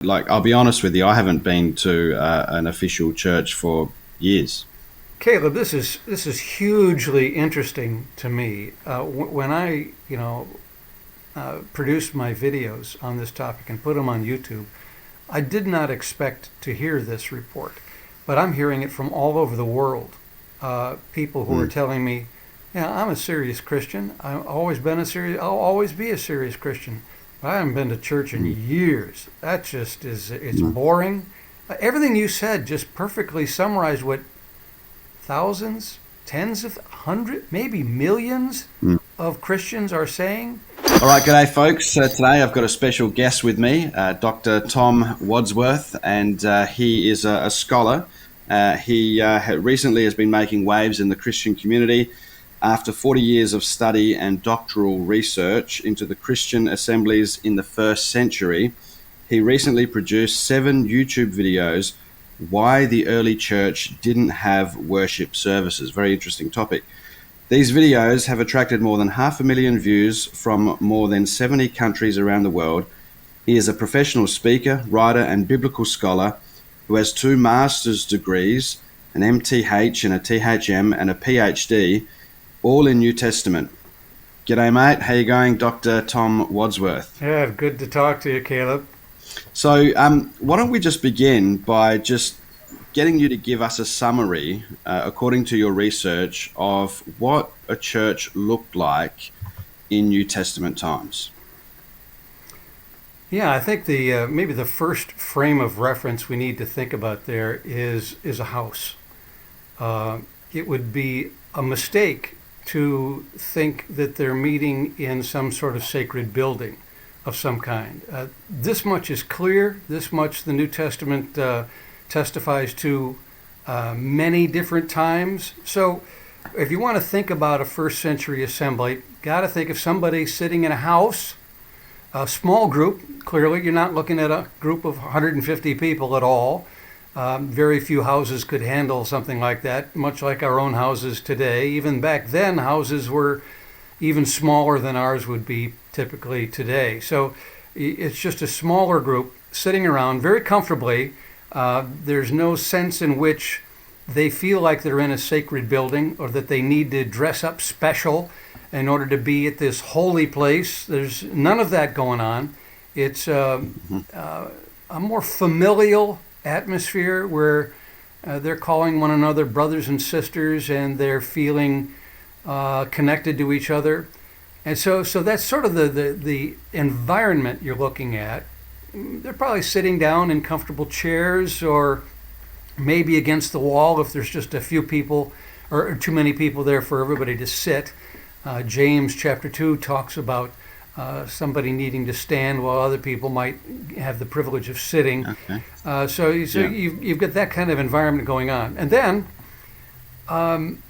Like, I'll be honest with you, I haven't been to an official church for years. Caleb, this is hugely interesting to me. When I produced my videos on this topic and put them on YouTube, I did not expect to hear this report, but I'm hearing it from all over the world. People who are Mm. telling me, "Yeah, I'm a serious Christian. I'll always be a serious Christian. But I haven't been to church in Mm. years. That just it's Mm. boring." Everything you said just perfectly summarized what thousands, tens of hundred, maybe millions Mm. of Christians are saying. All right, g'day, folks. Today I've got a special guest with me, Dr. Tom Wadsworth, and he is a scholar. He recently has been making waves in the Christian community after 40 years of study and doctoral research into the Christian assemblies in the first century. He recently produced 7 YouTube videos, Why the Early Church Didn't Have Worship Services. Very interesting topic. These videos have attracted more than 500,000 views from more than 70 countries around the world. He is a professional speaker, writer, and biblical scholar who has 2 master's degrees, an MTH and a THM, and a PhD, all in New Testament. G'day, mate. How you going, Dr. Tom Wadsworth? Yeah, good to talk to you, Caleb. So, why don't we just begin by just getting you to give us a summary, according to your research, of what a church looked like in New Testament times. Yeah, I think the maybe the first frame of reference we need to think about there is a house. It would be a mistake to think that they're meeting in some sort of sacred building of some kind. This much is clear. This much the New Testament testifies to many different times. So if you want to think about a first century assembly, got to think of somebody sitting in a house, a small group. Clearly, you're not looking at a group of 150 people at all. Very few houses could handle something like that, much like our own houses today. Even back then, houses were even smaller than ours would be typically today. So it's just a smaller group sitting around very comfortably. There's no sense in which they feel like they're in a sacred building or that they need to dress up special in order to be at this holy place. There's none of that going on. It's a more familial atmosphere where they're calling one another brothers and sisters, and they're feeling connected to each other. And so that's sort of the environment you're looking at. They're probably sitting down in comfortable chairs or maybe against the wall if there's just a few people or too many people there for everybody to sit. James chapter 2 talks about somebody needing to stand while other people might have the privilege of sitting. Okay. So you've got that kind of environment going on. And then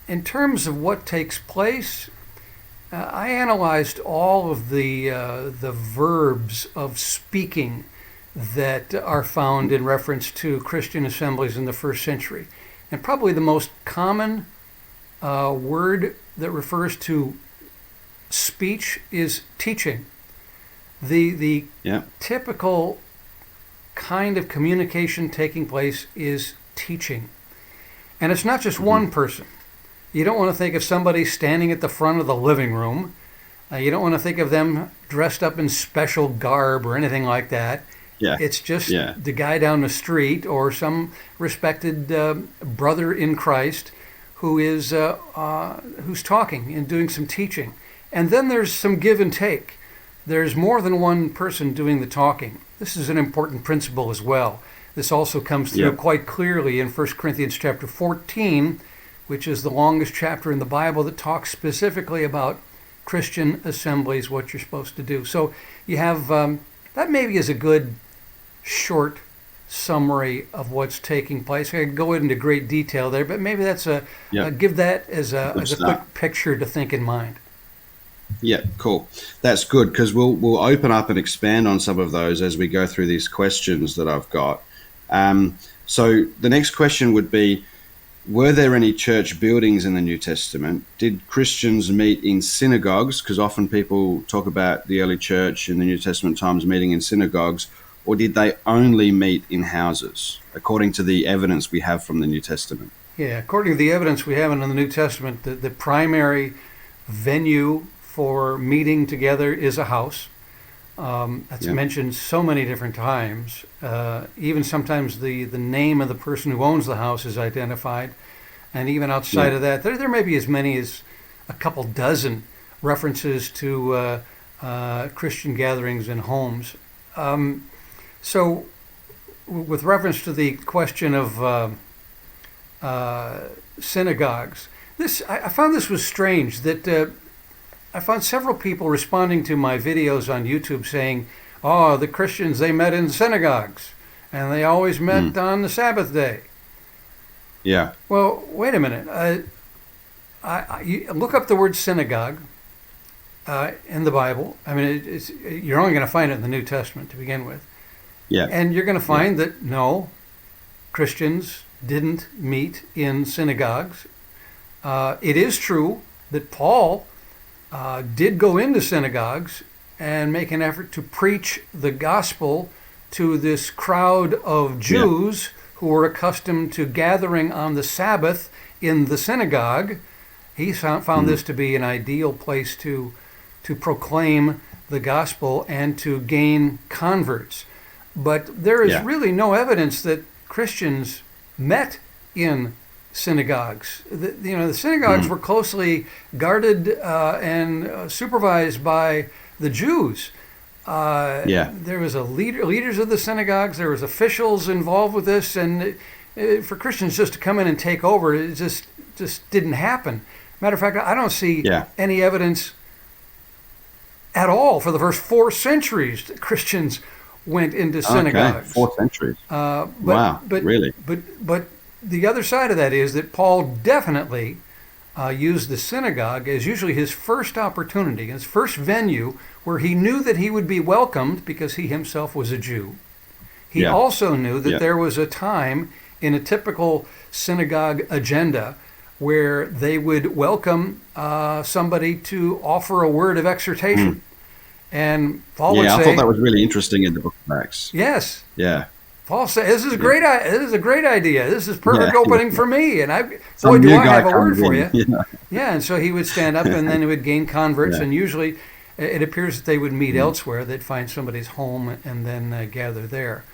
in terms of what takes place, I analyzed all of the verbs of speaking that are found in reference to Christian assemblies in the first century. And probably the most common word that refers to speech is teaching. The Yeah. typical kind of communication taking place is teaching. And it's not just one person. You don't want to think of somebody standing at the front of the living room. You don't want to think of them dressed up in special garb or anything like that. Yeah. It's just Yeah. the guy down the street or some respected brother in Christ who is who's talking and doing some teaching. And then there's some give and take. There's more than one person doing the talking. This is an important principle as well. This also comes through Yeah. quite clearly in 1 Corinthians chapter 14, which is the longest chapter in the Bible that talks specifically about Christian assemblies, what you're supposed to do. So you have, that maybe is a good short summary of what's taking place. I could go into great detail there, but maybe that's Yeah. give that as a Good quick start. picture to think in mind. Yeah, cool. That's good, because we'll open up and expand on some of those as we go through these questions that I've got. So the next question would be, were there any church buildings in the New Testament? Did Christians meet in synagogues? Because often people talk about the early church in the New Testament times meeting in synagogues. or did they only meet in houses, according to the evidence we have from the New Testament? Yeah, according to the evidence we have in the New Testament, the primary venue for meeting together is a house. That's mentioned so many different times. Even sometimes the name of the person who owns the house is identified. And even outside of that, there may be as many as a couple dozen references to Christian gatherings in homes. So with reference to the question of synagogues, I found this was strange, that I found several people responding to my videos on YouTube saying, oh, the Christians, they met in synagogues, and they always met on the Sabbath day. Yeah. Well, wait a minute. You look up the word synagogue in the Bible. I mean, you're only going to find it in the New Testament to begin with. Yeah. And you're going to find that, no, Christians didn't meet in synagogues. It is true that Paul did go into synagogues and make an effort to preach the gospel to this crowd of Jews who were accustomed to gathering on the Sabbath in the synagogue. He found this to be an ideal place to proclaim the gospel and to gain converts. But there is really no evidence that Christians met in synagogues. The synagogues were closely guarded and supervised by the Jews. There was leaders of the synagogues. There was officials involved with this, and for Christians just to come in and take over, it just didn't happen. Matter of fact, I don't see any evidence at all for the first 4 centuries that Christians went into synagogues. 4 centuries. Wow, really? But the other side of that is that Paul definitely used the synagogue as usually his first opportunity, his first venue where he knew that he would be welcomed because he himself was a Jew. He also knew that there was a time in a typical synagogue agenda where they would welcome somebody to offer a word of exhortation. And Paul would say... I thought that was really interesting in the book of Acts. Yes. Yeah. Paul said, this is a great idea. This is perfect opening for me. And boy, do I have a word for you. And so he would stand up and then he would gain converts. And usually it appears that they would meet elsewhere. They'd find somebody's home and then gather there.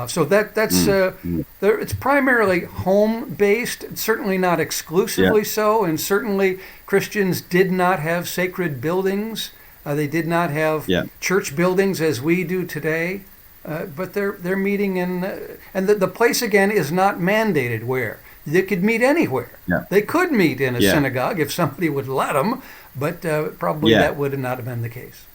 So that's it's primarily home-based, certainly not exclusively so. And certainly Christians did not have sacred buildings. They did not have church buildings as we do today. But they're meeting in, and the place again is not mandated where. They could meet anywhere. They could meet in a synagogue if somebody would let them, but probably that would not have been the case.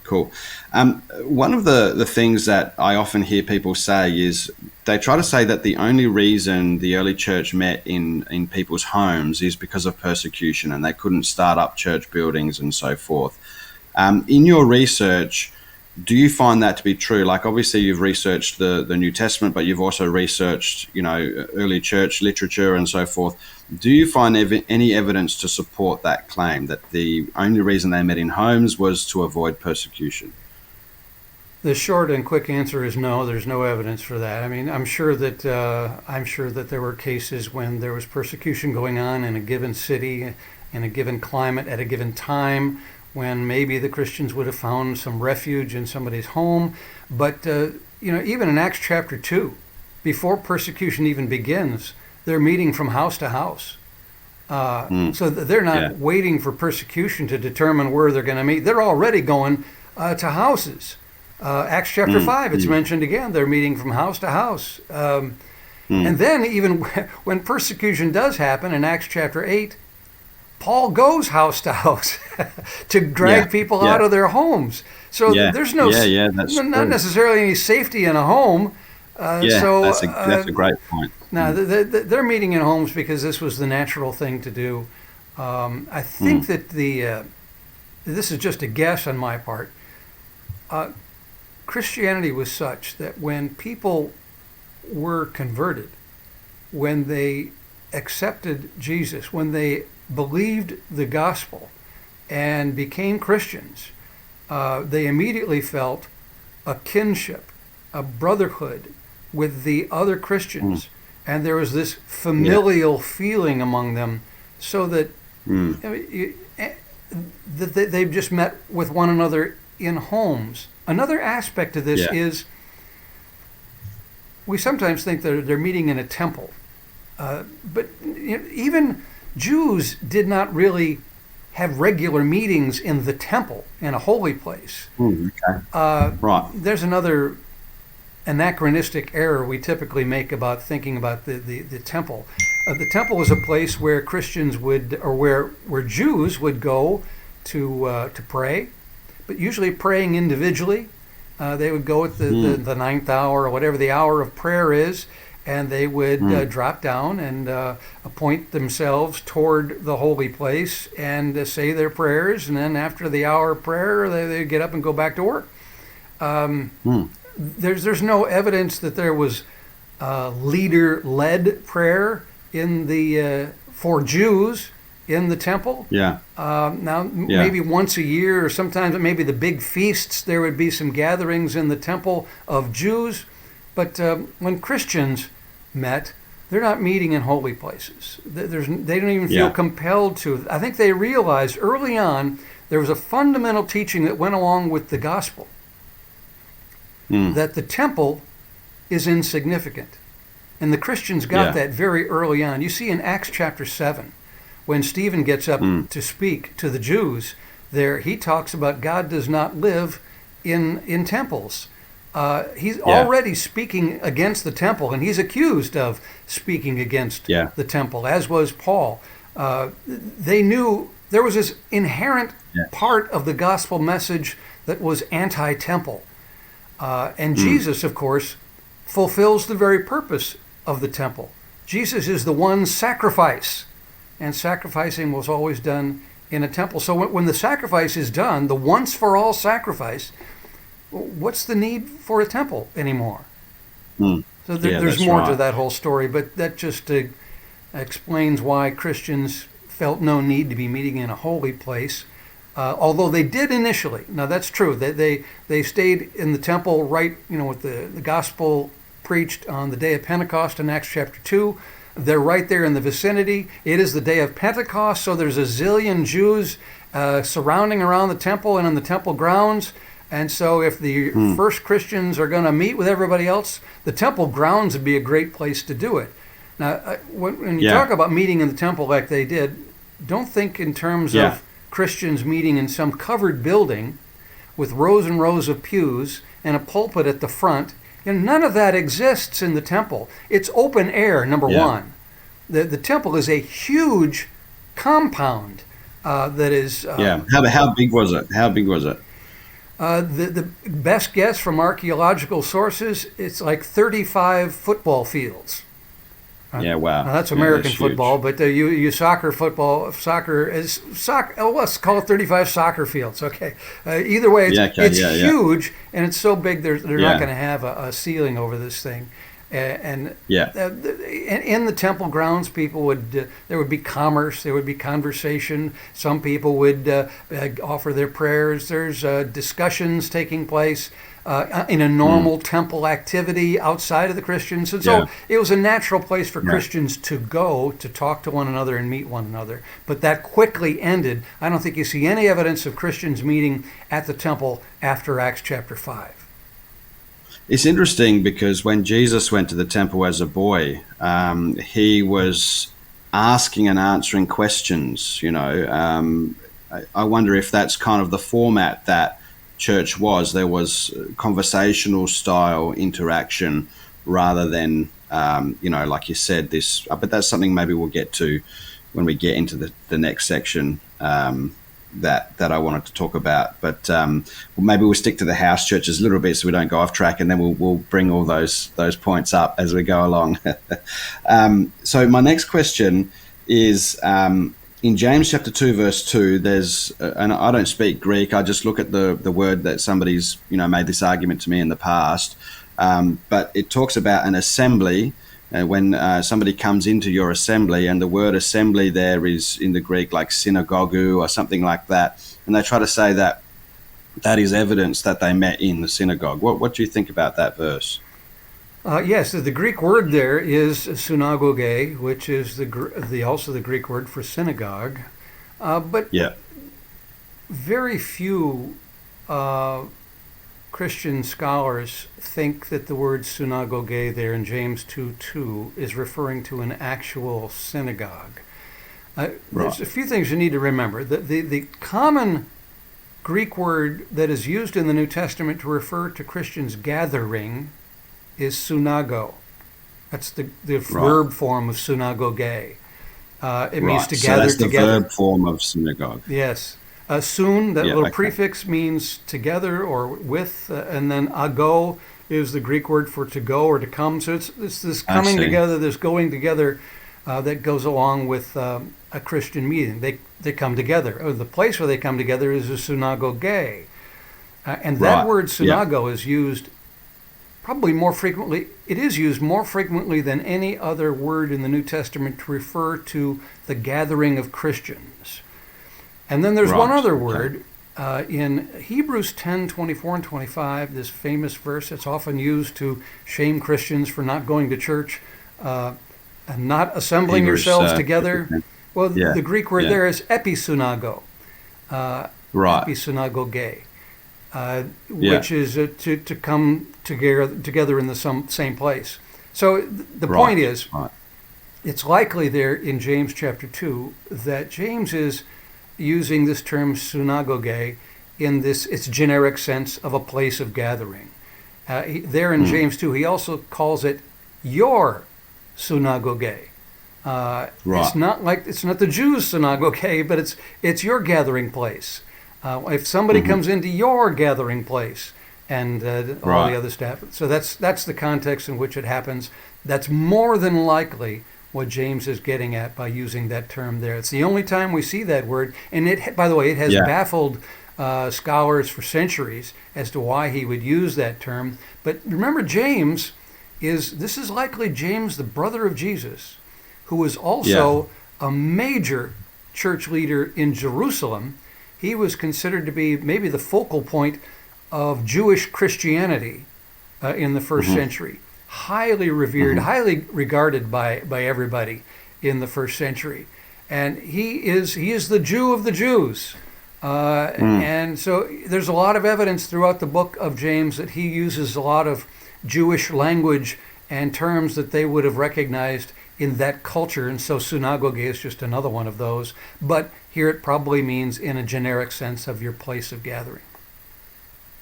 Cool. One of the things that I often hear people say is they try to say that the only reason the early church met in people's homes is because of persecution, and they couldn't start up church buildings and so forth. In your research, do you find that to be true? Like, obviously you've researched the New Testament, but you've also researched, early church literature and so forth. Do you find any evidence to support that claim that the only reason they met in homes was to avoid persecution? The short and quick answer is no. There's no evidence for that. I mean, I'm sure that there were cases when there was persecution going on in a given city, in a given climate, at a given time, when maybe the Christians would have found some refuge in somebody's home. But, even in Acts chapter 2, before persecution even begins, they're meeting from house to house. So they're not waiting for persecution to determine where they're going to meet. They're already going to houses. Acts chapter 5, it's mentioned again. They're meeting from house to house. And then even when persecution does happen in Acts chapter 8, Paul goes house to house to drag people out of their homes. So there's not necessarily any safety in a home. That's a great point. Now, they're meeting in homes because this was the natural thing to do. I think that this is just a guess on my part. Christianity was such that when people were converted, when they accepted Jesus, when they believed the gospel and became Christians, they immediately felt a kinship, a brotherhood with the other Christians, and there was this familial feeling among them, so that that they've just met with one another in homes. Another aspect of this is we sometimes think that they're meeting in a temple, but even Jews did not really have regular meetings in the temple, in a holy place. Right. There's another anachronistic error we typically make about thinking about the temple. The temple is a place where Christians would, or where Jews would go to pray, but usually praying individually. They would go at the ninth hour, or whatever the hour of prayer is, and they would drop down and appoint themselves toward the holy place and say their prayers, and then after the hour of prayer, they get up and go back to work. There's no evidence that there was leader-led prayer in the for Jews in the temple. Maybe once a year, or sometimes maybe the big feasts, there would be some gatherings in the temple of Jews. But when Christians met, they're not meeting in holy places. They don't even feel compelled to. I think they realized early on there was a fundamental teaching that went along with the gospel, that the temple is insignificant. And the Christians got that very early on. You see in Acts chapter 7, when Stephen gets up to speak to the Jews, there he talks about God does not live in temples. He's already speaking against the temple, and he's accused of speaking against the temple, as was Paul. They knew there was this inherent part of the gospel message that was anti-temple. And Jesus, of course, fulfills the very purpose of the temple. Jesus is the one sacrifice, and sacrificing was always done in a temple. So when the sacrifice is done, the once-for-all sacrifice, what's the need for a temple anymore? So there's more to that whole story, but that just explains why Christians felt no need to be meeting in a holy place, although they did initially. Now that's true. They stayed in the temple right, with the gospel preached on the day of Pentecost in Acts chapter 2. They're right there in the vicinity. It is the day of Pentecost, so there's a zillion Jews surrounding around the temple and in the temple grounds. And so if the first Christians are going to meet with everybody else, the temple grounds would be a great place to do it. Now, when you talk about meeting in the temple like they did, don't think in terms of Christians meeting in some covered building with rows and rows of pews and a pulpit at the front. None of that exists in the temple. It's open air, number one. The temple is a huge compound that is... How big was it? The best guess from archaeological sources, it's like 35 football fields. Wow. Now that's American football, but let's call it 35 soccer fields. Okay. Either way, it's huge, and it's so big they're not going to have a ceiling over this thing. And in the temple grounds, there would be commerce, there would be conversation. Some people would offer their prayers. There's discussions taking place in a normal temple activity outside of the Christians. And so it was a natural place for Christians to go to talk to one another and meet one another. But that quickly ended. I don't think you see any evidence of Christians meeting at the temple after Acts chapter 5. It's interesting because when Jesus went to the temple as a boy, he was asking and answering questions. I wonder if that's kind of the format that church was. There was conversational style interaction rather than, like you said, this. But that's something maybe we'll get to when we get into the next section. That I wanted to talk about, but maybe we'll stick to the house churches a little bit so we don't go off track, and then we'll bring all those points up as we go along. So my next question is in James chapter 2 verse 2. There's and I don't speak Greek. I just look at the word that somebody's made this argument to me in the past, but it talks about an assembly. When somebody comes into your assembly, and the word assembly there is in the Greek like synagogue or something like that, and they try to say that that is evidence that they met in the synagogue. What do you think about that verse? Yes, the Greek word there is synagogue, which is also the Greek word for synagogue. But Yeah. very few Christian scholars think that the word synagogue there in James 2:2 is referring to an actual synagogue. There's a few things you need to remember. The common Greek word that is used in the New Testament to refer to Christians gathering is synago. That's the verb form of synagogue. It means to So gather that's the together. verb form of synagogue. Yes. Soon, that Yeah, little okay. prefix means together or with, and then ago is the Greek word for to go or to come. So it's this coming see. together, this going together that goes along with a Christian meeting. They come together. The place where they come together is a synagogue. And that Right. word Yeah. synago is used probably more frequently. It is used more frequently than any other word in the New Testament to refer to the gathering of Christians. And then there's one Right, other okay. word in Hebrews 10:24 and 25, this famous verse that's often used to shame Christians for not going to church and not assembling Hebrews, yourselves together. Well, Yeah, the Greek word yeah. there is episynago, Right. episynagoge, Yeah. which is to come together in the same place. So the Right. point is, Right. it's likely there in James chapter 2 that James is using this term synagogue in its generic sense of a place of gathering. There in James 2, he also calls it your synagogue. Right. It's not the Jews' synagogue, but it's your gathering place. If somebody comes into your gathering place, and all Right. the other stuff, so that's the context in which it happens. That's more than likely what James is getting at by using that term there. It's the only time we see that word, and by the way, it has Yeah. baffled scholars for centuries as to why he would use that term. But remember, this is likely James, the brother of Jesus, who was also a major church leader in Jerusalem. He was considered to be maybe the focal point of Jewish Christianity in the first century. Highly revered, highly regarded by everybody in the first century. And he is the Jew of the Jews. And so there's a lot of evidence throughout the book of James that he uses a lot of Jewish language and terms that they would have recognized in that culture. And so synagogue is just another one of those. But here it probably means in a generic sense of your place of gathering.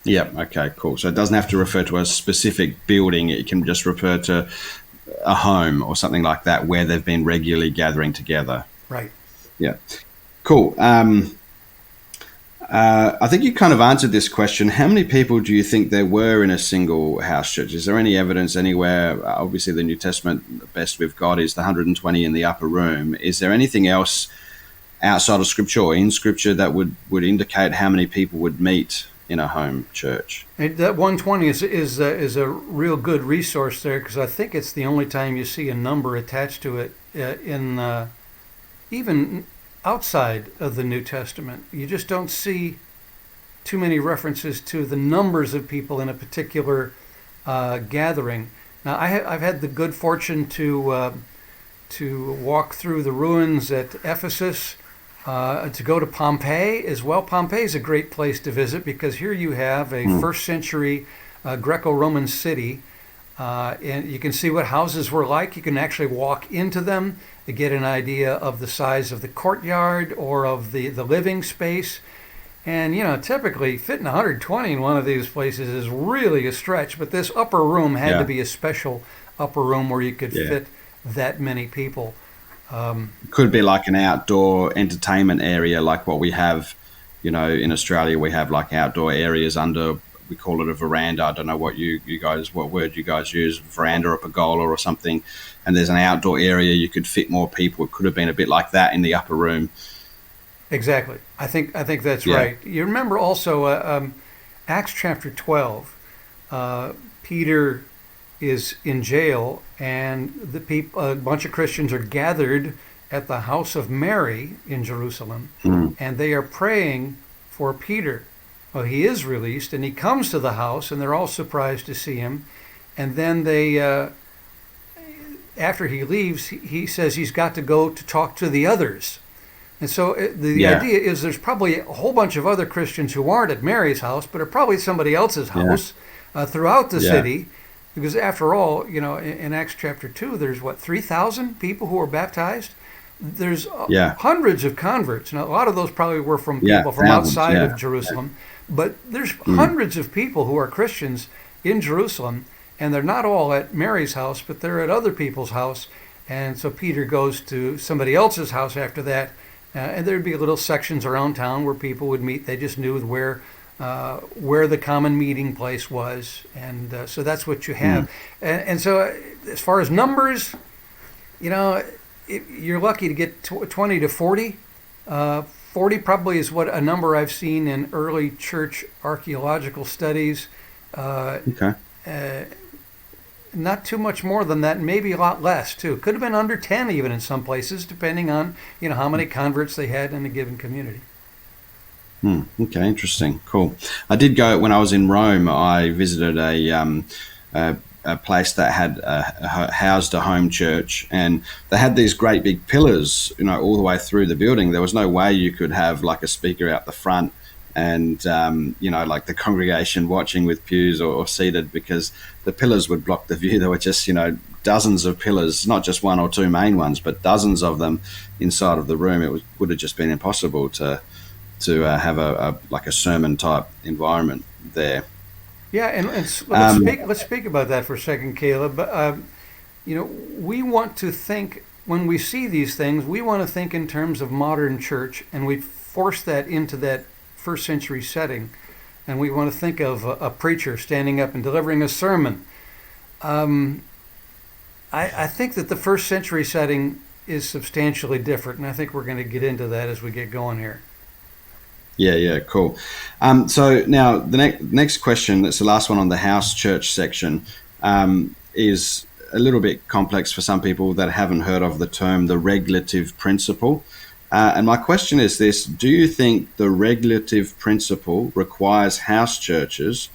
Yeah. Okay. Cool. So it doesn't have to refer to a specific building. It can just refer to a home or something like that where they've been regularly gathering together. Right. Yeah. Cool. I think you kind of answered this question. How many people do you think there were in a single house church? Is there any evidence anywhere? Obviously, the New Testament, the best we've got is the 120 in the upper room. Is there anything else outside of Scripture or in Scripture that would indicate how many people would meet in a home church? And that 120 is a real good resource there, because I think it's the only time you see a number attached to it in even outside of the New Testament. You just don't see too many references to the numbers of people in a particular gathering. Now, I've had the good fortune to walk through the ruins at Ephesus, to go to Pompeii as well. Pompeii is a great place to visit because here you have a first century Greco-Roman city, and you can see what houses were like. You can actually walk into them to get an idea of the size of the courtyard or of the living space. And, typically fitting 120 in one of these places is really a stretch, but this upper room had to be a special upper room where you could fit that many people. Could be like an outdoor entertainment area, like what we have, in Australia. We have like outdoor areas under, we call it a veranda. I don't know what what word you guys use, veranda or pergola or something. And there's an outdoor area you could fit more people. It could have been a bit like that in the upper room. Exactly. I think that's right. You remember also Acts chapter 12. Peter is in jail, and a bunch of Christians are gathered at the house of Mary in Jerusalem, and they are praying for Peter. Well, he is released, and he comes to the house, and they're all surprised to see him. And then after he leaves, he says he's got to go to talk to the others. And so the idea is there's probably a whole bunch of other Christians who aren't at Mary's house, but are probably somebody else's house throughout the city. Because after all, in Acts chapter 2, there's 3,000 people who are baptized? There's hundreds of converts. Now, a lot of those probably were from people from outside of Jerusalem. But there's hundreds of people who are Christians in Jerusalem, and they're not all at Mary's house, but they're at other people's house. And so Peter goes to somebody else's house after that, and there'd be little sections around town where people would meet. They just knew where the common meeting place was, and so that's what you have. And so as far as numbers, you're lucky to get 20 to 40. 40 probably is what a number I've seen in early church archaeological studies. Not too much more than that, maybe a lot less too. Could have been under 10 even in some places, depending on how many converts they had in a given community. Okay, interesting, cool. I did go when I was in Rome. I visited a place that had housed a home church, and they had these great big pillars, all the way through the building. There was no way you could have like a speaker out the front and like the congregation watching with pews or seated, because the pillars would block the view. There were just dozens of pillars, not just one or two main ones, but dozens of them inside of the room. It would have just been impossible to have a sermon type environment there. Yeah, and let's speak about that for a second, Caleb. We want to think, when we see these things, we want to think in terms of modern church, and we force that into that first century setting, and we want to think of a preacher standing up and delivering a sermon. I think that the first century setting is substantially different, and I think we're going to get into that as we get going here. Yeah, cool. So now the next question, that's the last one on the house church section, is a little bit complex for some people that haven't heard of the term, the regulative principle. And my question is this: do you think the regulative principle requires house churches,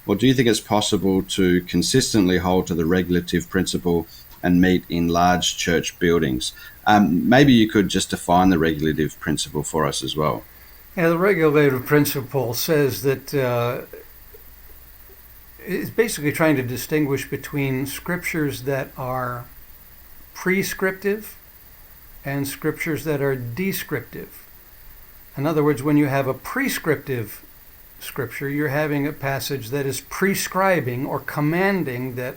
or do you think it's possible to consistently hold to the regulative principle and meet in large church buildings? Maybe you could just define the regulative principle for us as well. Yeah, the regulative principle says that it's basically trying to distinguish between scriptures that are prescriptive and scriptures that are descriptive. In other words, when you have a prescriptive scripture, you're having a passage that is prescribing or commanding that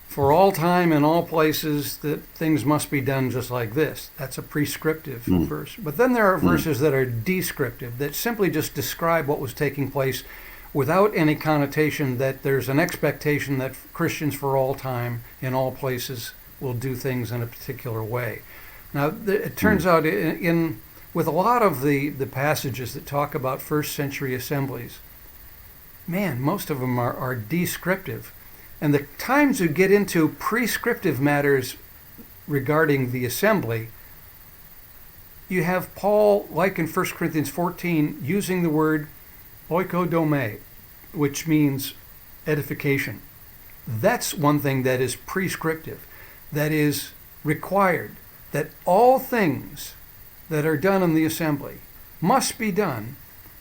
for all time and all places, that things must be done just like this. That's a prescriptive verse. But then there are verses that are descriptive, that simply just describe what was taking place without any connotation that there's an expectation that Christians for all time in all places will do things in a particular way. Now, it turns out with a lot of the passages that talk about first century assemblies, most of them are descriptive. And the times you get into prescriptive matters regarding the assembly, you have Paul, like in 1 Corinthians 14, using the word oikodome, which means edification. That's one thing that is prescriptive, that is required, that all things that are done in the assembly must be done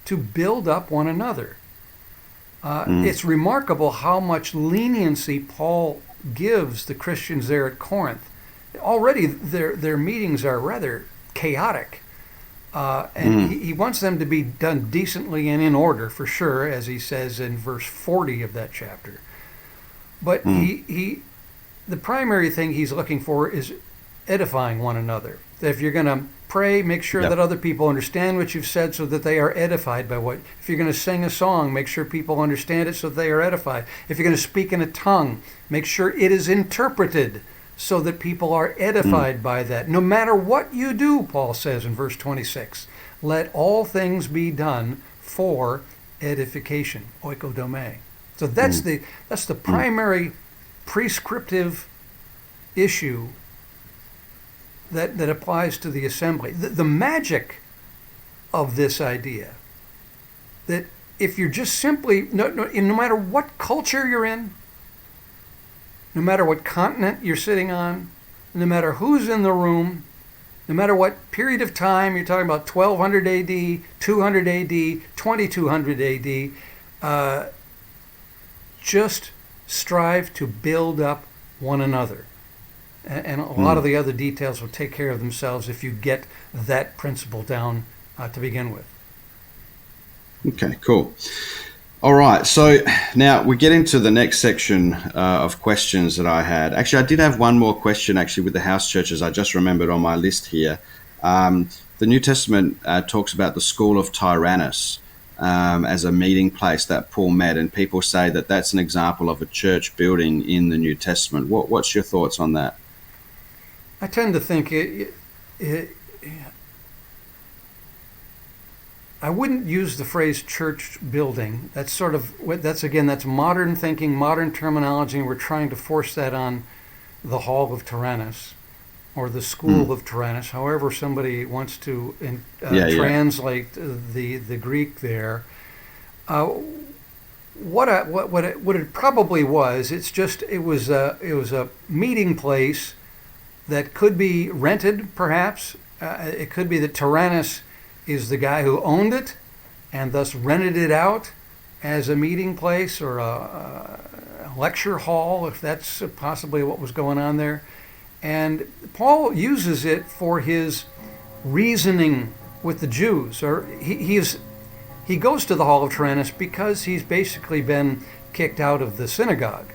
to build up one another. It's remarkable how much leniency Paul gives the Christians there at Corinth. Already their meetings are rather chaotic, and he wants them to be done decently and in order, for sure, as he says in verse 40 of that chapter. But the primary thing he's looking for is edifying one another. That if you're going to pray, make sure that other people understand what you've said so that they are edified by what. If you're going to sing a song, make sure people understand it so that they are edified. If you're going to speak in a tongue, make sure it is interpreted so that people are edified by that. No matter what you do, Paul says in verse 26, let all things be done for edification, oikodome. So that's the primary prescriptive issue that applies to the assembly. The magic of this idea that if you're just simply, no matter what culture you're in, no matter what continent you're sitting on, no matter who's in the room, no matter what period of time, you're talking about 1200 AD, 200 AD, 2200 AD, just strive to build up one another. And a lot of the other details will take care of themselves if you get that principle down to begin with. Okay, cool. All right, so now we get into the next section of questions that I had. Actually, I did have one more question actually with the house churches. I just remembered on my list here. The New Testament talks about the School of Tyrannus as a meeting place that Paul met, and people say that that's an example of a church building in the New Testament. What's your thoughts on that? I tend to think I wouldn't use the phrase church building. That's modern thinking, modern terminology, and we're trying to force that on the Hall of Tyrannus or the School of Tyrannus, however somebody wants to translate the Greek there. What it probably was, it was a meeting place that could be rented, perhaps. It could be that Tyrannus is the guy who owned it and thus rented it out as a meeting place or a lecture hall, if that's possibly what was going on there. And Paul uses it for his reasoning with the Jews. Or he goes to the Hall of Tyrannus because he's basically been kicked out of the synagogue.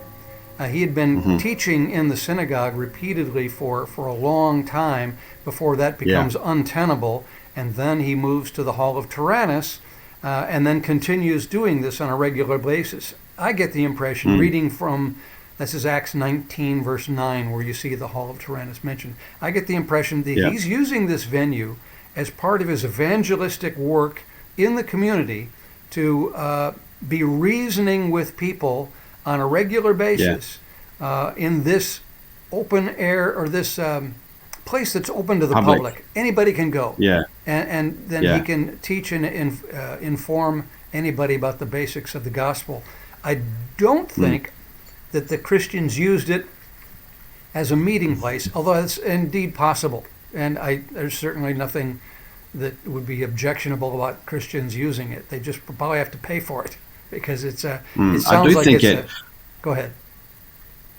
He had been teaching in the synagogue repeatedly for a long time before that becomes untenable. And then he moves to the Hall of Tyrannus and then continues doing this on a regular basis. I get the impression, reading from, this is Acts 19, verse 9, where you see the Hall of Tyrannus mentioned. I get the impression that he's using this venue as part of his evangelistic work in the community to be reasoning with people on a regular basis in this open air or this place that's open to the public. Anybody can go. And then he can teach and inform anybody about the basics of the gospel. I don't think that the Christians used it as a meeting place, although it's indeed possible. And there's certainly nothing that would be objectionable about Christians using it. They just probably have to pay for it because it sounds like go ahead.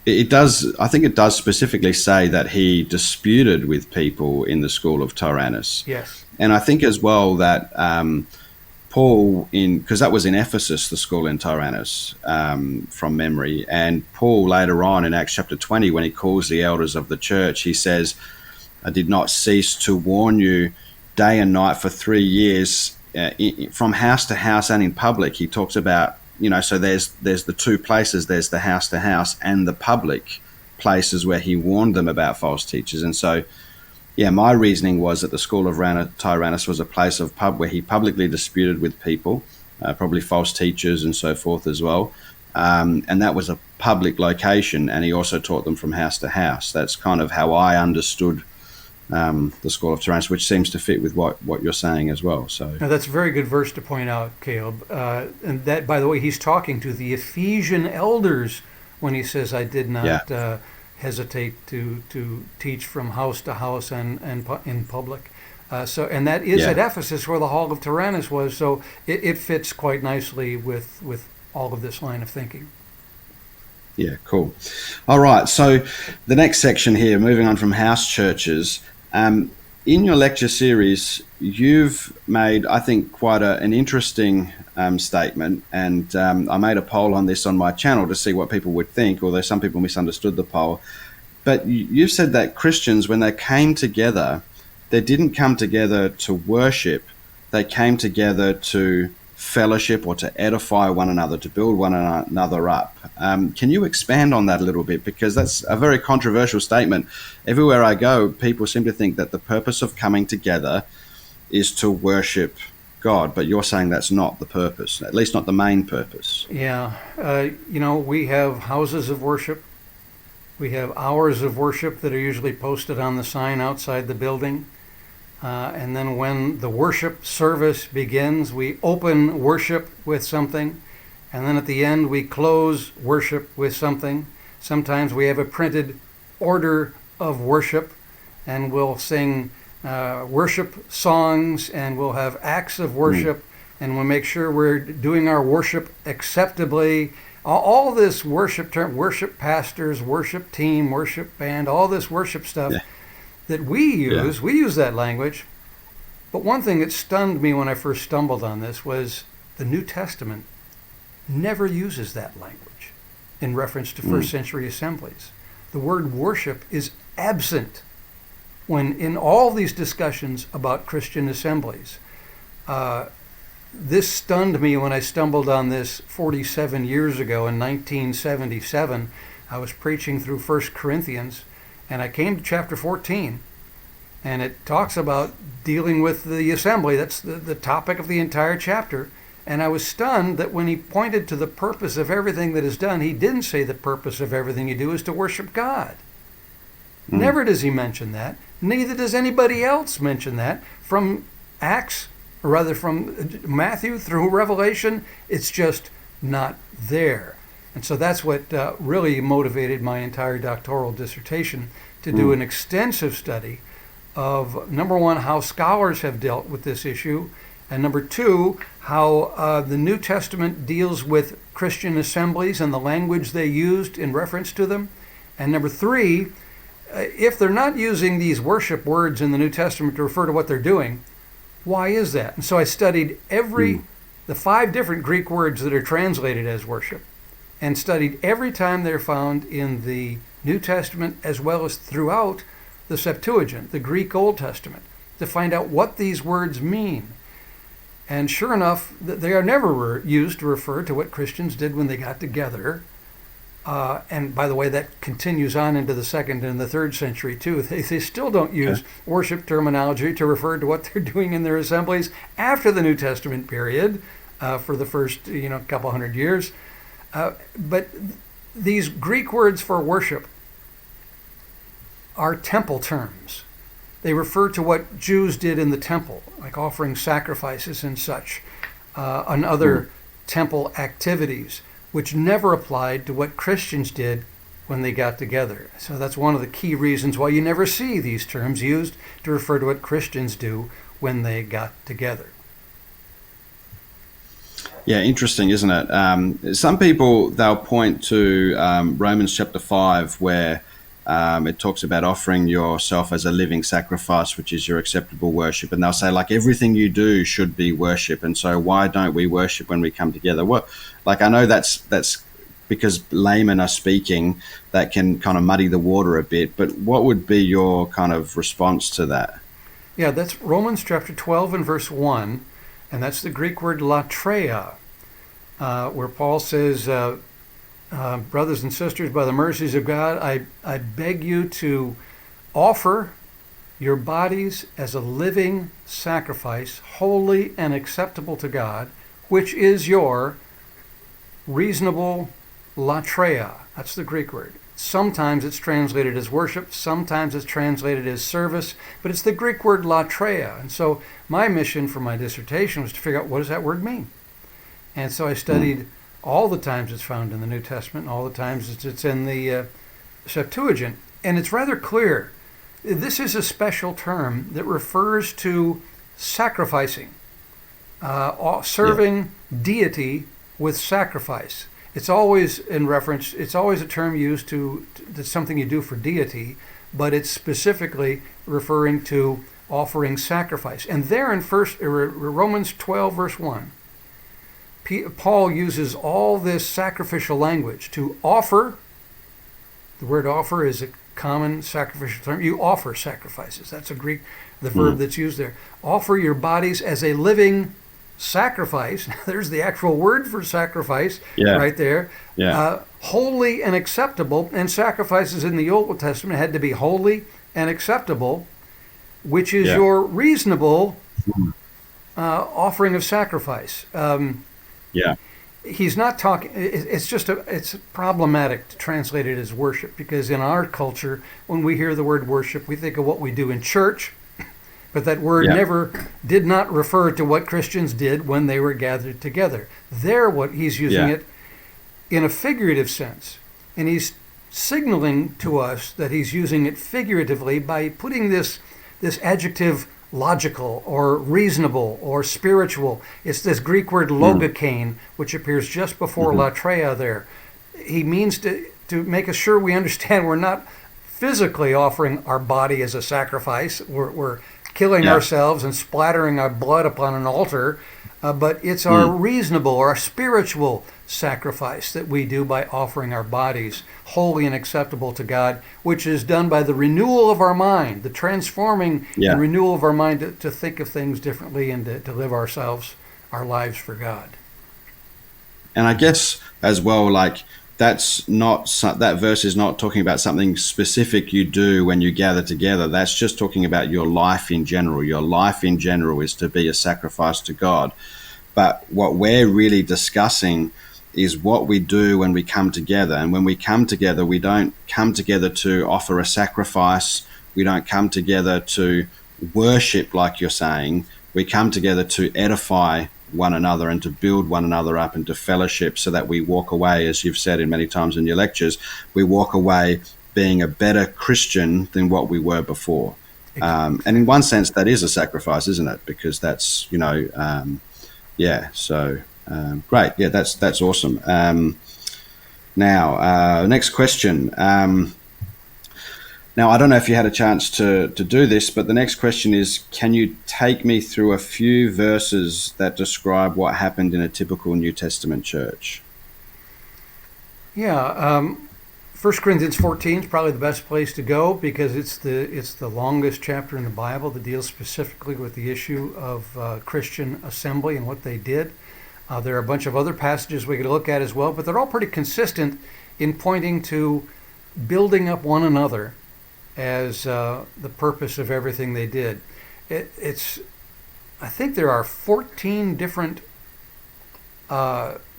It does. I think it does specifically say that he disputed with people in the School of Tyrannus. Yes. And I think as well that Paul, because that was in Ephesus, the school in Tyrannus, from memory, and Paul later on in Acts chapter 20, when he calls the elders of the church, he says, "I did not cease to warn you day and night for 3 years, from house to house and in public." He talks about, so there's the two places, there's the house to house and the public places where he warned them about false teachers. And so, my reasoning was that the School of Tyrannus was a place of where he publicly disputed with people, probably false teachers and so forth as well. And that was a public location, and he also taught them from house to house. That's kind of how I understood the School of Tyrannus, which seems to fit with what you're saying as well. So now that's a very good verse to point out, Caleb. And that, by the way, he's talking to the Ephesian elders when he says, "I did not hesitate to teach from house to house and in public." And that is at Ephesus where the Hall of Tyrannus was. So it fits quite nicely with all of this line of thinking. Yeah, cool. All right, so the next section here, moving on from house churches. In your lecture series, you've made, I think, quite an interesting statement, and I made a poll on this on my channel to see what people would think, although some people misunderstood the poll. But you've said that Christians, when they came together, they didn't come together to worship, they came together to fellowship or to edify one another, to build one another up. Can you expand on that a little bit? Because that's a very controversial statement. Everywhere I go, people seem to think that the purpose of coming together is to worship God, but you're saying that's not the purpose, at least not the main purpose. Yeah. We have houses of worship. We have hours of worship that are usually posted on the sign outside the building. And then when the worship service begins, we open worship with something. And then at the end, we close worship with something. Sometimes we have a printed order of worship, and we'll sing worship songs, and we'll have acts of worship, and we'll make sure we're doing our worship acceptably. All this worship term, worship pastors, worship team, worship band, all this worship stuff that we use that language. But one thing that stunned me when I first stumbled on this was the New Testament never uses that language in reference to first century assemblies. The word worship is absent when in all these discussions about Christian assemblies. This stunned me when I stumbled on this 47 years ago in 1977. I was preaching through 1 Corinthians, and I came to chapter 14, and it talks about dealing with the assembly. That's the topic of the entire chapter. And I was stunned that when he pointed to the purpose of everything that is done, he didn't say the purpose of everything you do is to worship God. Never does he mention that. Neither does anybody else mention that. From Acts, or rather from Matthew through Revelation, it's just not there. And so that's what really motivated my entire doctoral dissertation, to do an extensive study of, number one, how scholars have dealt with this issue, and number two, how the New Testament deals with Christian assemblies and the language they used in reference to them. And number three, if they're not using these worship words in the New Testament to refer to what they're doing, why is that? And so I studied the 5 different Greek words that are translated as worship, and studied every time they're found in the New Testament as well as throughout the Septuagint, the Greek Old Testament, to find out what these words mean. And sure enough, they are never used to refer to what Christians did when they got together. And by the way, that continues on into the 2nd and the 3rd century too. They still don't use worship terminology to refer to what they're doing in their assemblies after the New Testament period, for the first couple hundred years. But these Greek words for worship are temple terms. They refer to what Jews did in the temple, like offering sacrifices and such, and other temple activities, which never applied to what Christians did when they got together. So that's one of the key reasons why you never see these terms used to refer to what Christians do when they got together. Yeah, interesting, isn't it? Some people, they'll point to Romans chapter 5, where it talks about offering yourself as a living sacrifice, which is your acceptable worship. And they'll say, like, everything you do should be worship. And so why don't we worship when we come together? I know that's because laymen are speaking, that can kind of muddy the water a bit. But what would be your kind of response to that? Yeah, that's Romans chapter 12 and verse 1. And that's the Greek word latreia, where Paul says, brothers and sisters, by the mercies of God, I beg you to offer your bodies as a living sacrifice, holy and acceptable to God, which is your reasonable latreia. That's the Greek word. Sometimes it's translated as worship, sometimes it's translated as service, but it's the Greek word latreia. And so my mission for my dissertation was to figure out, what does that word mean? And so I studied all the times it's found in the New Testament, and all the times it's in the Septuagint. And it's rather clear. This is a special term that refers to sacrificing, serving deity with sacrifice. It's always in reference, it's always a term used to something you do for deity, but it's specifically referring to offering sacrifice. And there in Romans 12, verse 1, Paul uses all this sacrificial language to offer. The word offer is a common sacrificial term. You offer sacrifices. That's the verb that's used there. Offer your bodies as a living sacrifice. There's the actual word for sacrifice right there. Holy and acceptable. And sacrifices in the Old Testament had to be holy and acceptable, which is your reasonable offering of sacrifice. He's not talking, it's problematic to translate it as worship, because in our culture, when we hear the word worship, we think of what we do in church, But that word Yeah. never did not refer to what Christians did when they were gathered together. There, what he's using Yeah. it in a figurative sense. And he's signaling to us that he's using it figuratively by putting this adjective logical or reasonable or spiritual. It's this Greek word logikane, which appears just before latreia there. He means to make us sure we understand we're not physically offering our body as a sacrifice. We're killing ourselves and splattering our blood upon an altar, but it's our reasonable or our spiritual sacrifice that we do by offering our bodies holy and acceptable to God, which is done by the renewal of our mind, the transforming and renewal of our mind to think of things differently and to live our lives for God. And I guess as well, like, that verse is not talking about something specific you do when you gather together. That's just talking about your life in general. Your life in general is to be a sacrifice to God. But what we're really discussing is what we do when we come together. And when we come together, we don't come together to offer a sacrifice. We don't come together to worship, like you're saying. We come together to edify one another and to build one another up and to fellowship, so that we walk away, as you've said in many times in your lectures, we walk away being a better Christian than what we were before. And in one sense, that is a sacrifice, isn't it? Because that's, great. Yeah, that's awesome. Now, next question. Now, I don't know if you had a chance to do this, but the next question is, can you take me through a few verses that describe what happened in a typical New Testament church? Yeah, 1 Corinthians 14 is probably the best place to go because it's the longest chapter in the Bible that deals specifically with the issue of Christian assembly and what they did. There are a bunch of other passages we could look at as well, but they're all pretty consistent in pointing to building up one another as the purpose of everything they did. I think there are 14 different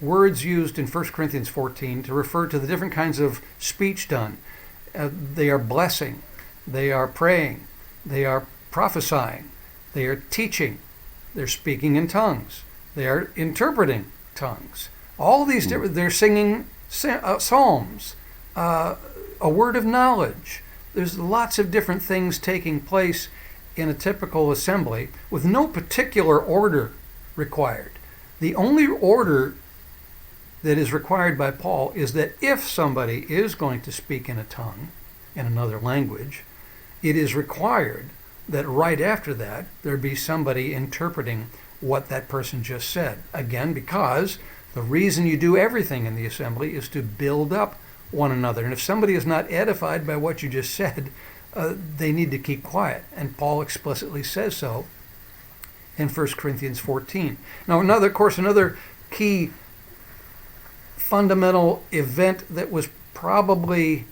words used in 1 Corinthians 14 to refer to the different kinds of speech done. They are blessing, they are praying, they are prophesying, they are teaching, they're speaking in tongues, they are interpreting tongues. All these different, they're singing psalms, a word of knowledge. There's lots of different things taking place in a typical assembly with no particular order required. The only order that is required by Paul is that if somebody is going to speak in a tongue, in another language, it is required that right after that there be somebody interpreting what that person just said. Again, because the reason you do everything in the assembly is to build up one another. And if somebody is not edified by what you just said, they need to keep quiet. And Paul explicitly says so in 1 Corinthians 14. Now, another key fundamental event that was probably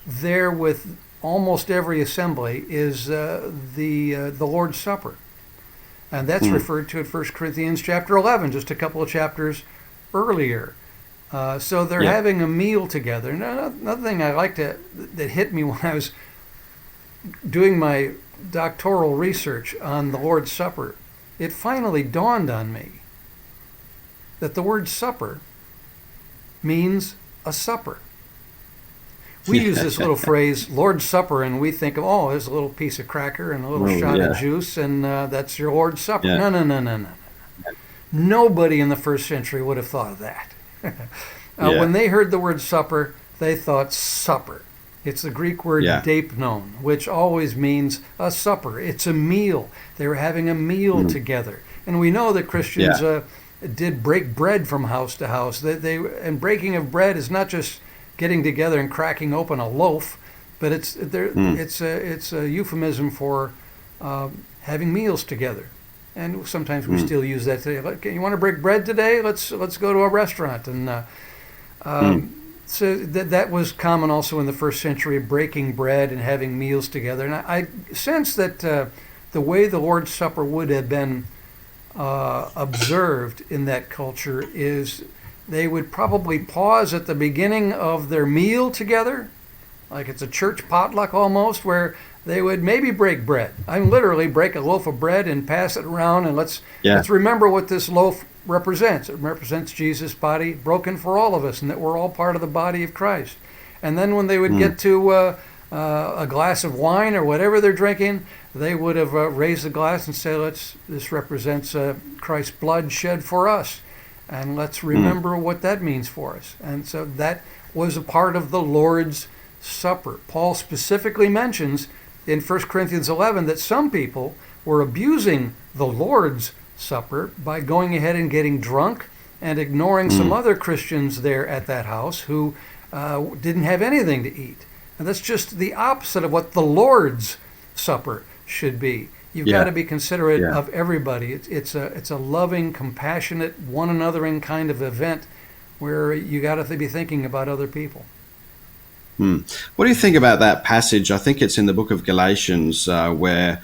there with almost every assembly is the Lord's Supper. And that's referred to in 1 Corinthians chapter 11, just a couple of chapters earlier. So they're having a meal together. Another thing that hit me when I was doing my doctoral research on the Lord's Supper, it finally dawned on me that the word supper means a supper. We use this little phrase, Lord's Supper, and we think of, there's a little piece of cracker and a little shot of juice, and that's your Lord's Supper. Yeah. No. Nobody in the first century would have thought of that. When they heard the word supper, they thought supper. It's the Greek word dapnon, which always means a supper. It's a meal. They were having a meal together. And we know that Christians did break bread from house to house. And breaking of bread is not just getting together and cracking open a loaf, but it's a euphemism for having meals together. And sometimes we still use that today. You want to break bread today? Let's go to a restaurant. And so that was common also in the first century, breaking bread and having meals together. And I sense that the way the Lord's Supper would have been observed in that culture is they would probably pause at the beginning of their meal together, like it's a church potluck almost, where they would maybe break bread. I mean, literally break a loaf of bread and pass it around, and let's remember what this loaf represents. It represents Jesus' body broken for all of us, and that we're all part of the body of Christ. And then when they would get to a glass of wine or whatever they're drinking, they would have raised the glass and say, this represents Christ's blood shed for us, and let's remember what that means for us. And so that was a part of the Lord's Supper. Paul specifically mentions in 1 Corinthians 11 that some people were abusing the Lord's Supper by going ahead and getting drunk and ignoring some other Christians there at that house who didn't have anything to eat. And that's just the opposite of what the Lord's Supper should be. You've got to be considerate of everybody. It's a loving, compassionate, one anothering kind of event where you got to be thinking about other people. What do you think about that passage? I think it's in the book of Galatians where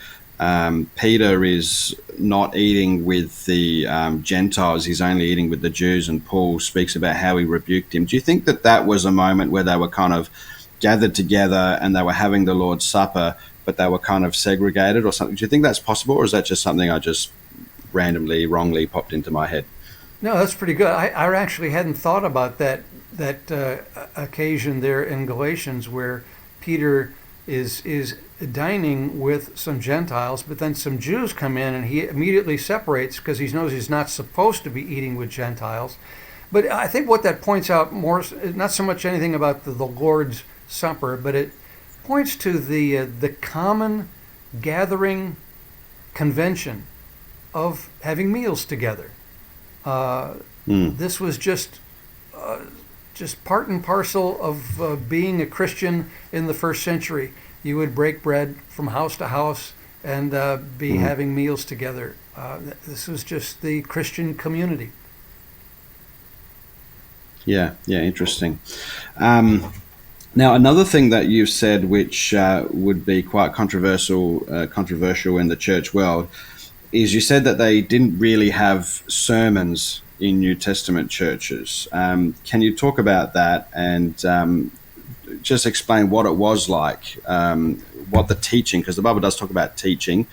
Peter is not eating with the Gentiles, he's only eating with the Jews, and Paul speaks about how he rebuked him. Do you think that was a moment where they were kind of gathered together and they were having the Lord's Supper, but they were kind of segregated or something? Do you think that's possible, or is that just something I just randomly, wrongly popped into my head? No, that's pretty good. I actually hadn't thought about that occasion there in Galatians where Peter is dining with some Gentiles, but then some Jews come in and he immediately separates because he knows he's not supposed to be eating with Gentiles. But I think what that points out more, not so much anything about the Lord's Supper, but it points to the common gathering convention of having meals together. This was just part and parcel of being a Christian in the first century. You would break bread from house to house and be having meals together. This was just the Christian community. Yeah, interesting. Now, another thing that you've said, which would be quite controversial in the church world, is you said that they didn't really have sermons in New Testament churches. Can you talk about that and just explain what it was like, what the teaching, because the Bible does talk about teaching,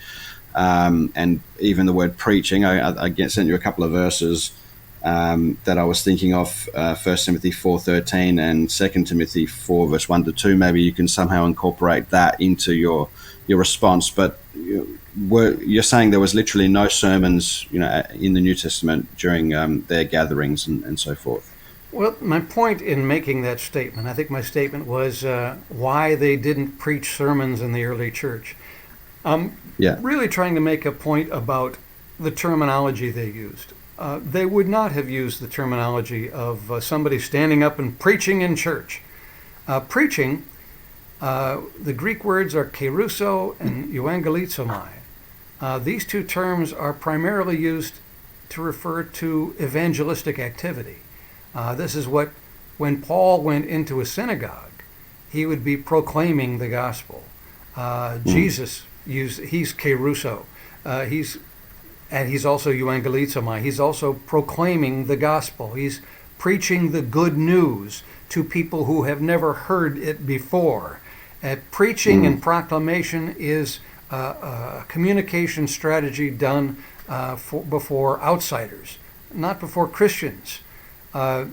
and even the word preaching. I sent you a couple of verses that I was thinking of, 1 Timothy 4:13 and 2 Timothy 4 verse 1 to 2. Maybe you can somehow incorporate that into your response. But you're saying there was literally no sermons, in the New Testament during their gatherings and so forth. Well, my point in making that statement, I think my statement was why they didn't preach sermons in the early church. Really trying to make a point about the terminology they used. They would not have used the terminology of somebody standing up and preaching in church. Preaching, the Greek words are kerusso and euangelizomai. These two terms are primarily used to refer to evangelistic activity. This is what, when Paul went into a synagogue, he would be proclaiming the gospel. Jesus, he's kerusso. He's also euangelizomai. He's also proclaiming the gospel. He's preaching the good news to people who have never heard it before. Preaching and proclamation is a communication strategy done before outsiders, not before Christians. The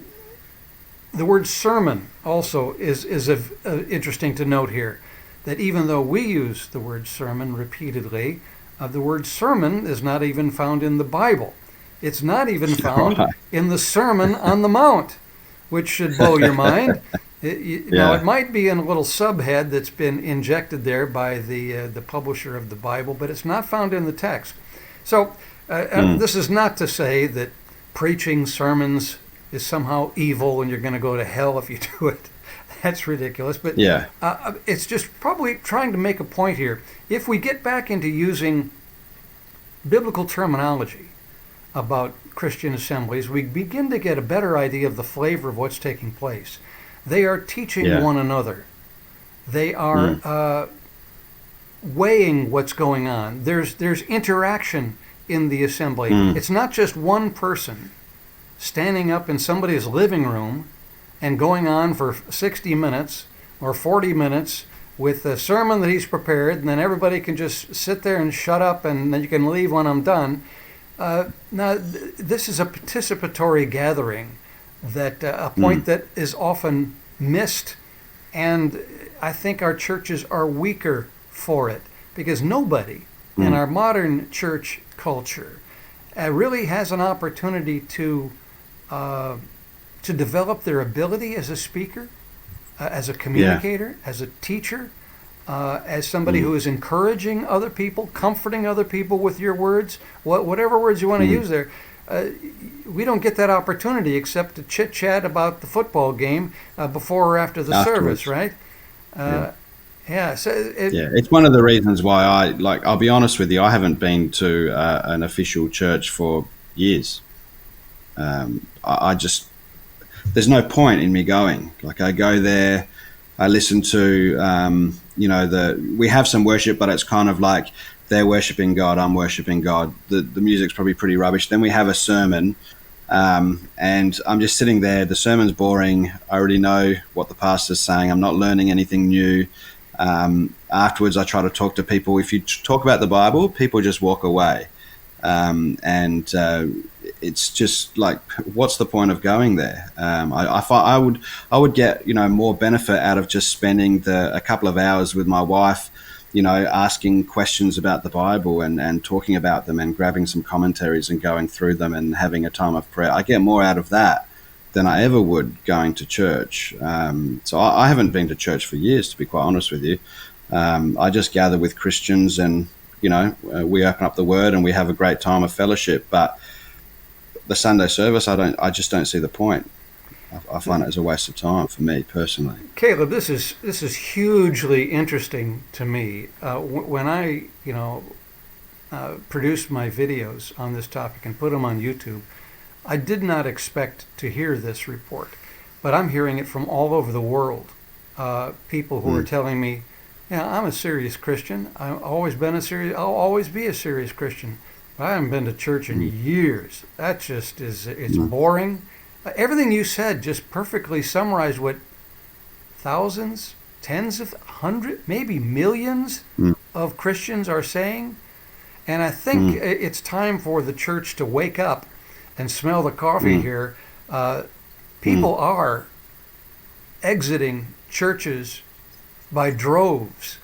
word sermon also is interesting to note here, that even though we use the word sermon repeatedly, the word sermon is not even found in the Bible. It's not even found in the Sermon on the Mount, which should blow your mind. Now, it might be in a little subhead that's been injected there by the publisher of the Bible, but it's not found in the text. So this is not to say that preaching sermons is somehow evil and you're going to go to hell if you do it. That's ridiculous. But it's just probably trying to make a point here. If we get back into using biblical terminology about Christian assemblies, we begin to get a better idea of the flavor of what's taking place. They are teaching one another. They are weighing what's going on. There's interaction in the assembly. It's not just one person standing up in somebody's living room and going on for 60 minutes or 40 minutes with a sermon that he's prepared, and then everybody can just sit there and shut up, and then you can leave when I'm done. This is a participatory gathering, that a point that is often missed, and I think our churches are weaker for it, because nobody in our modern church culture really has an opportunity to develop their ability as a speaker, as a communicator, as a teacher, as somebody who is encouraging other people, comforting other people with your words, whatever words you want to use there. We don't get that opportunity except to chit-chat about the football game before or after the service, right? It's one of the reasons why I'll be honest with you, I haven't been to an official church for years. I just, there's no point in me going. Like, I go there, I listen to, we have some worship, but it's kind of like they're worshiping God, I'm worshiping God. The music's probably pretty rubbish. Then we have a sermon, and I'm just sitting there. The sermon's boring. I already know what the pastor's saying. I'm not learning anything new. Afterwards, I try to talk to people. If you talk about the Bible, people just walk away. It's just like, what's the point of going there? I would get more benefit out of just spending a couple of hours with my wife, asking questions about the Bible and talking about them and grabbing some commentaries and going through them and having a time of prayer. I get more out of that than I ever would going to church. So I haven't been to church for years, to be quite honest with you. I just gather with Christians, and we open up the Word and we have a great time of fellowship. But the Sunday service, I just don't see the point. I find it as a waste of time for me personally. Caleb, this is hugely interesting to me. When I produced my videos on this topic and put them on YouTube, I did not expect to hear this report, but I'm hearing it from all over the world. People who are telling me, "Yeah, I'm a serious Christian. I'll always be a serious Christian. But I haven't been to church in years. That just it's boring." Everything you said just perfectly summarized what thousands, tens of hundreds, maybe millions of Christians are saying. And I think it's time for the church to wake up and smell the coffee here. People are exiting churches by droves.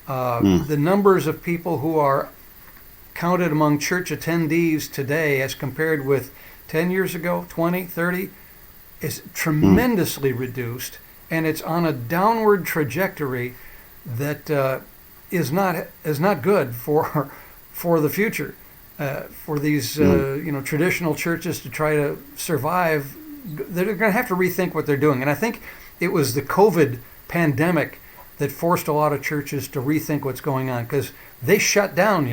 The numbers of people who are counted among church attendees today as compared with 10 years ago, 20, 30, is tremendously reduced, and it's on a downward trajectory that is not good for the future. For these traditional churches to try to survive, they're going to have to rethink what they're doing. And I think it was the COVID pandemic that forced a lot of churches to rethink what's going on, because they shut down,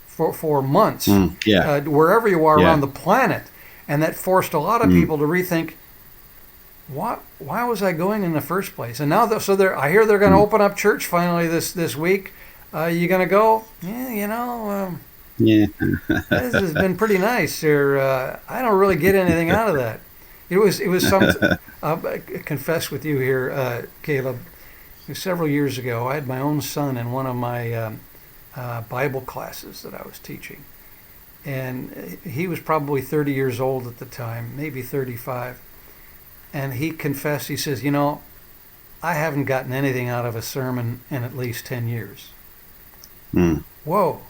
for months, wherever you are around the planet. And that forced a lot of people to rethink, why was I going in the first place? And now, I hear they're going to open up church finally this week. You going to go? This has been pretty nice. I don't really get anything out of that. It was something. I'll confess with you here, Caleb. Several years ago, I had my own son in one of my Bible classes that I was teaching. And he was probably 30 years old at the time, maybe 35. And he confessed, he says, I haven't gotten anything out of a sermon in at least 10 years. Whoa.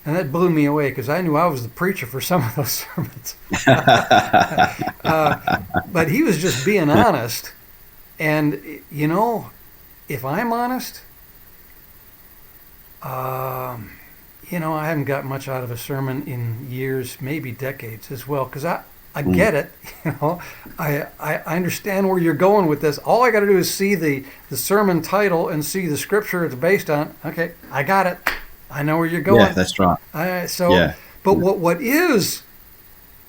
And that blew me away, because I knew I was the preacher for some of those sermons. But he was just being honest. And, if I'm honest, I haven't got much out of a sermon in years, maybe decades as well, because I get it. I understand where you're going with this. All I got to do is see the sermon title and see the scripture it's based on. Okay, I got it. I know where you're going. Yeah, that's right. But what is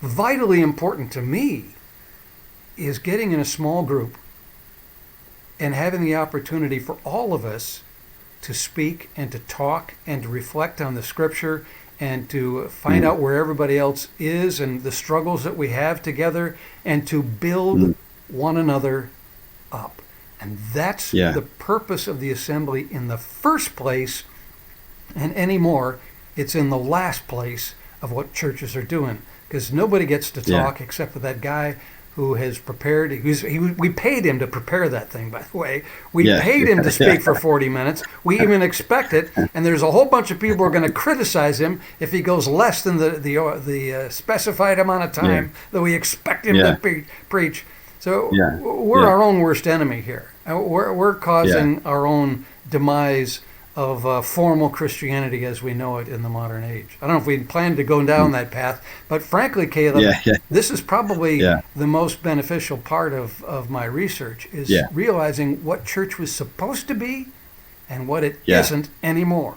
vitally important to me is getting in a small group and having the opportunity for all of us to speak and to talk and to reflect on the scripture and to find out where everybody else is and the struggles that we have together, and to build one another up. And that's Yeah. the purpose of the assembly in the first place, and anymore, it's in the last place of what churches are doing. Because nobody gets to talk except for that guy who has prepared. We paid him to prepare that thing, by the way. We paid him to speak for 40 minutes. We even expect it, and there's a whole bunch of people who are going to criticize him if he goes less than the specified amount of time that we expect him to preach. So we're our own worst enemy here. We're causing our own demise of formal Christianity as we know it in the modern age. I don't know if we planned to go down that path, but frankly, Caleb, this is probably the most beneficial part of my research, is realizing what church was supposed to be and what it isn't anymore.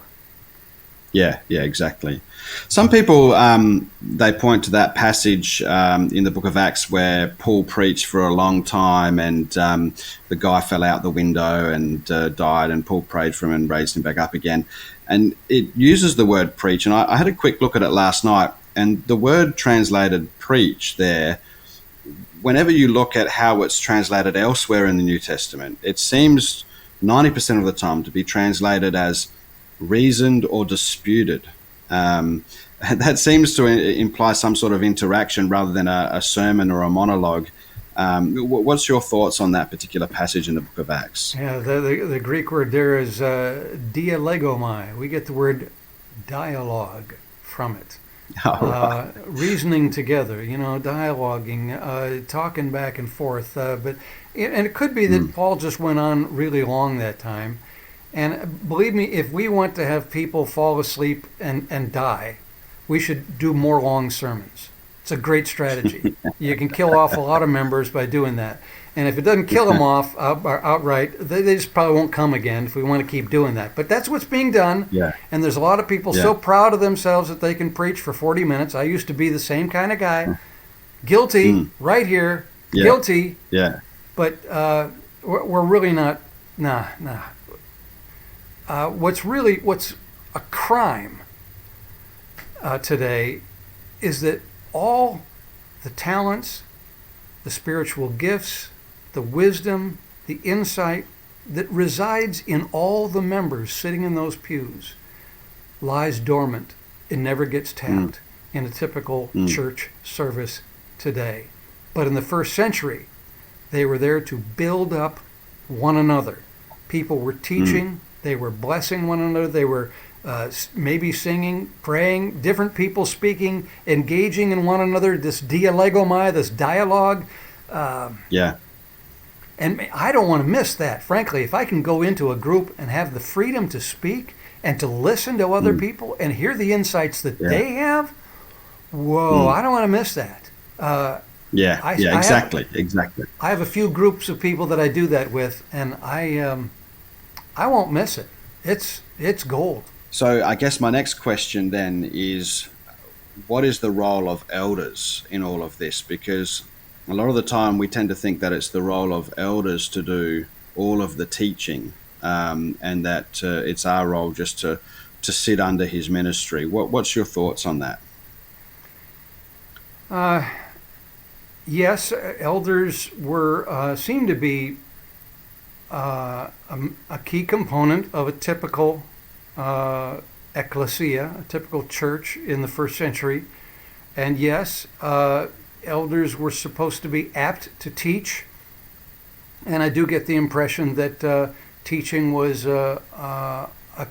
Yeah, exactly. Some people, they point to that passage in the book of Acts where Paul preached for a long time, and the guy fell out the window and died, and Paul prayed for him and raised him back up again. And it uses the word preach, and I had a quick look at it last night, and the word translated preach there, whenever you look at how it's translated elsewhere in the New Testament, it seems 90% of the time to be translated as reasoned or disputed. That seems to imply some sort of interaction rather than a sermon or a monologue. What's your thoughts on that particular passage in the book of Acts? Yeah, the Greek word there is dialegomai. We get the word dialogue from it. Right. Reasoning together, dialoguing, talking back and forth. And it could be that Paul just went on really long that time. And believe me, if we want to have people fall asleep and die, we should do more long sermons. It's a great strategy. You can kill off a lot of members by doing that. And if it doesn't kill them off outright, they just probably won't come again if we want to keep doing that. But that's what's being done. Yeah. And there's a lot of people so proud of themselves that they can preach for 40 minutes. I used to be the same kind of guy. Guilty, right here. Guilty. Yeah. But we're really not. Nah. What's a crime today is that all the talents, the spiritual gifts, the wisdom, the insight that resides in all the members sitting in those pews lies dormant. It never gets tapped in a typical church service today. But in the first century, they were there to build up one another. People were teaching. They were blessing one another. They were maybe singing, praying, different people speaking, engaging in one another, this dialegomai, this dialogue. And I don't want to miss that, frankly. If I can go into a group and have the freedom to speak and to listen to other people and hear the insights that they have, I don't want to miss that. Exactly. I have a few groups of people that I do that with, and I won't miss it. It's gold. So I guess my next question then is, what is the role of elders in all of this? Because a lot of the time we tend to think that it's the role of elders to do all of the teaching, and that it's our role just to sit under his ministry. What's your thoughts on that? Yes, elders seem to be a key component of a typical ecclesia, a typical church in the first century. And yes, elders were supposed to be apt to teach. And I do get the impression that teaching was a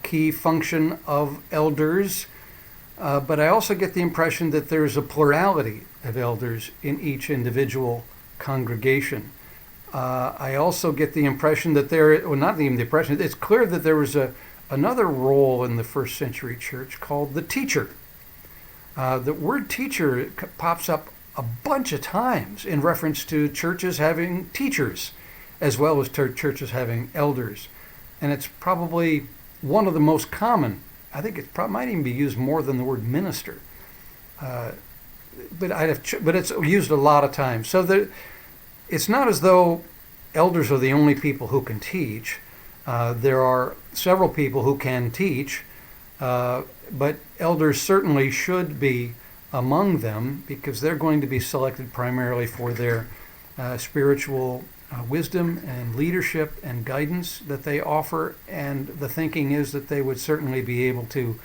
key function of elders. But I also get the impression that there's a plurality of elders in each individual congregation. I also get the impression that not even the impression, it's clear that there was another role in the first century church called the teacher. The word teacher pops up a bunch of times in reference to churches having teachers as well as churches having elders. And it's probably one of the most common. I think it might even be used more than the word minister. But it's used a lot of times. So it's not as though elders are the only people who can teach. There are several people who can teach, but elders certainly should be among them because they're going to be selected primarily for their spiritual wisdom and leadership and guidance that they offer, and the thinking is that they would certainly be able to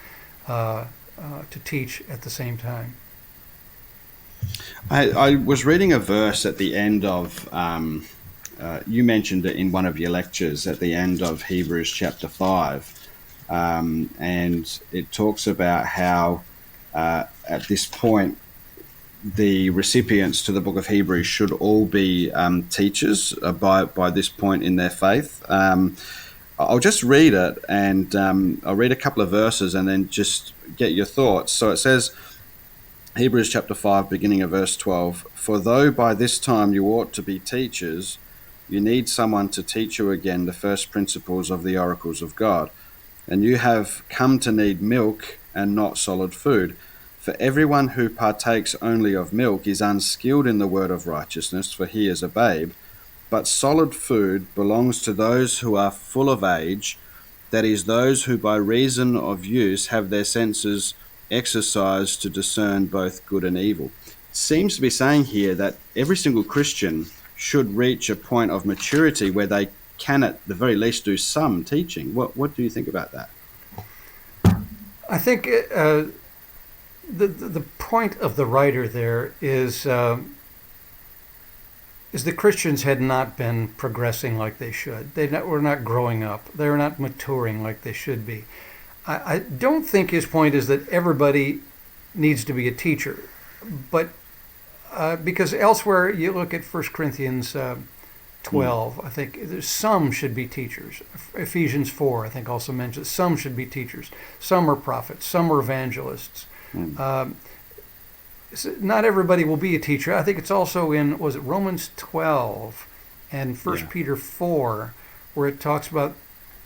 teach at the same time. I was reading a verse at the end of, you mentioned it in one of your lectures, at the end of Hebrews chapter 5, and it talks about how at this point the recipients to the book of Hebrews should all be teachers by this point in their faith. I'll just read it, and I'll read a couple of verses and then just get your thoughts. So it says, Hebrews chapter 5, beginning of verse 12, "For though by this time you ought to be teachers, you need someone to teach you again the first principles of the oracles of God. And you have come to need milk and not solid food. For everyone who partakes only of milk is unskilled in the word of righteousness, for he is a babe. But solid food belongs to those who are full of age, that is, those who by reason of use have their senses exercised to discern both good and evil." It seems to be saying here that every single Christian should reach a point of maturity where they can at the very least do some teaching. What do you think about that? I think the point of the writer there is the Christians had not been progressing like they should. Were not growing up. They were not maturing like they should be. I don't think his point is that everybody needs to be a teacher, but because elsewhere you look at 1 Corinthians 12, I think some should be teachers. Ephesians 4, I think, also mentions some should be teachers. Some are prophets. Some are evangelists. Not everybody will be a teacher. I think it's also in, was it Romans 12 and 1 Peter 4, where it talks about,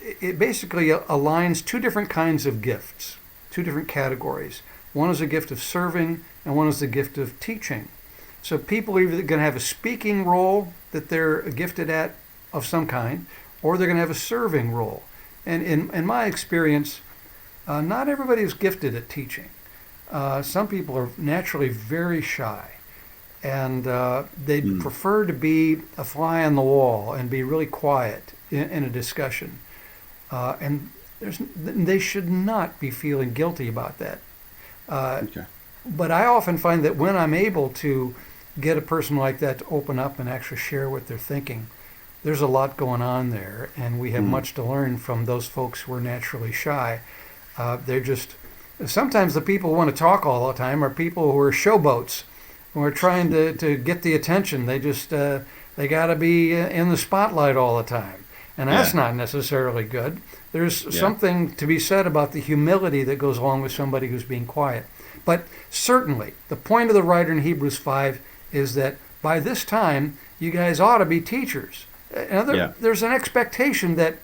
it basically aligns two different kinds of gifts, two different categories. One is a gift of serving, and one is the gift of teaching. So people are either going to have a speaking role that they're gifted at of some kind, or they're going to have a serving role. And in my experience, not everybody is gifted at teaching. Some people are naturally very shy, and they'd prefer to be a fly on the wall and be really quiet in a discussion. And they should not be feeling guilty about that. Okay. But I often find that when I'm able to get a person like that to open up and actually share what they're thinking, there's a lot going on there, and we have much to learn from those folks who are naturally shy. They're just, sometimes the people who want to talk all the time are people who are showboats, who are trying to get the attention. They just, they got to be in the spotlight all the time. And that's not necessarily good. There's something to be said about the humility that goes along with somebody who's being quiet. But certainly, the point of the writer in Hebrews 5 is that by this time, you guys ought to be teachers. There's an expectation that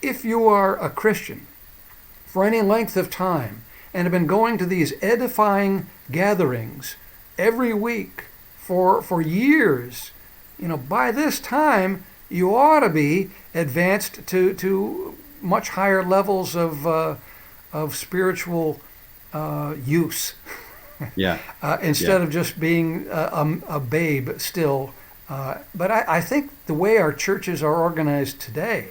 if you are a Christian for any length of time and have been going to these edifying gatherings every week for years, by this time, you ought to be advanced to much higher levels of spiritual use. Instead of just being a babe still. But I think the way our churches are organized today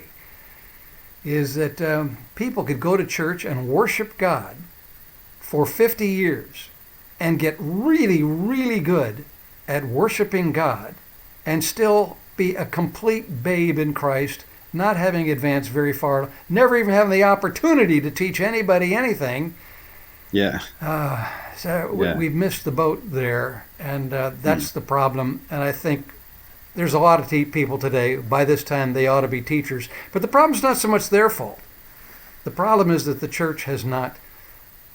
is that people could go to church and worship God for 50 years and get really, really good at worshiping God and still be a complete babe in Christ, not having advanced very far, never even having the opportunity to teach anybody anything. We've missed the boat there, and that's the problem. And I think there's a lot of people today, by this time they ought to be teachers. But the problem's not so much their fault. The problem is that the church has not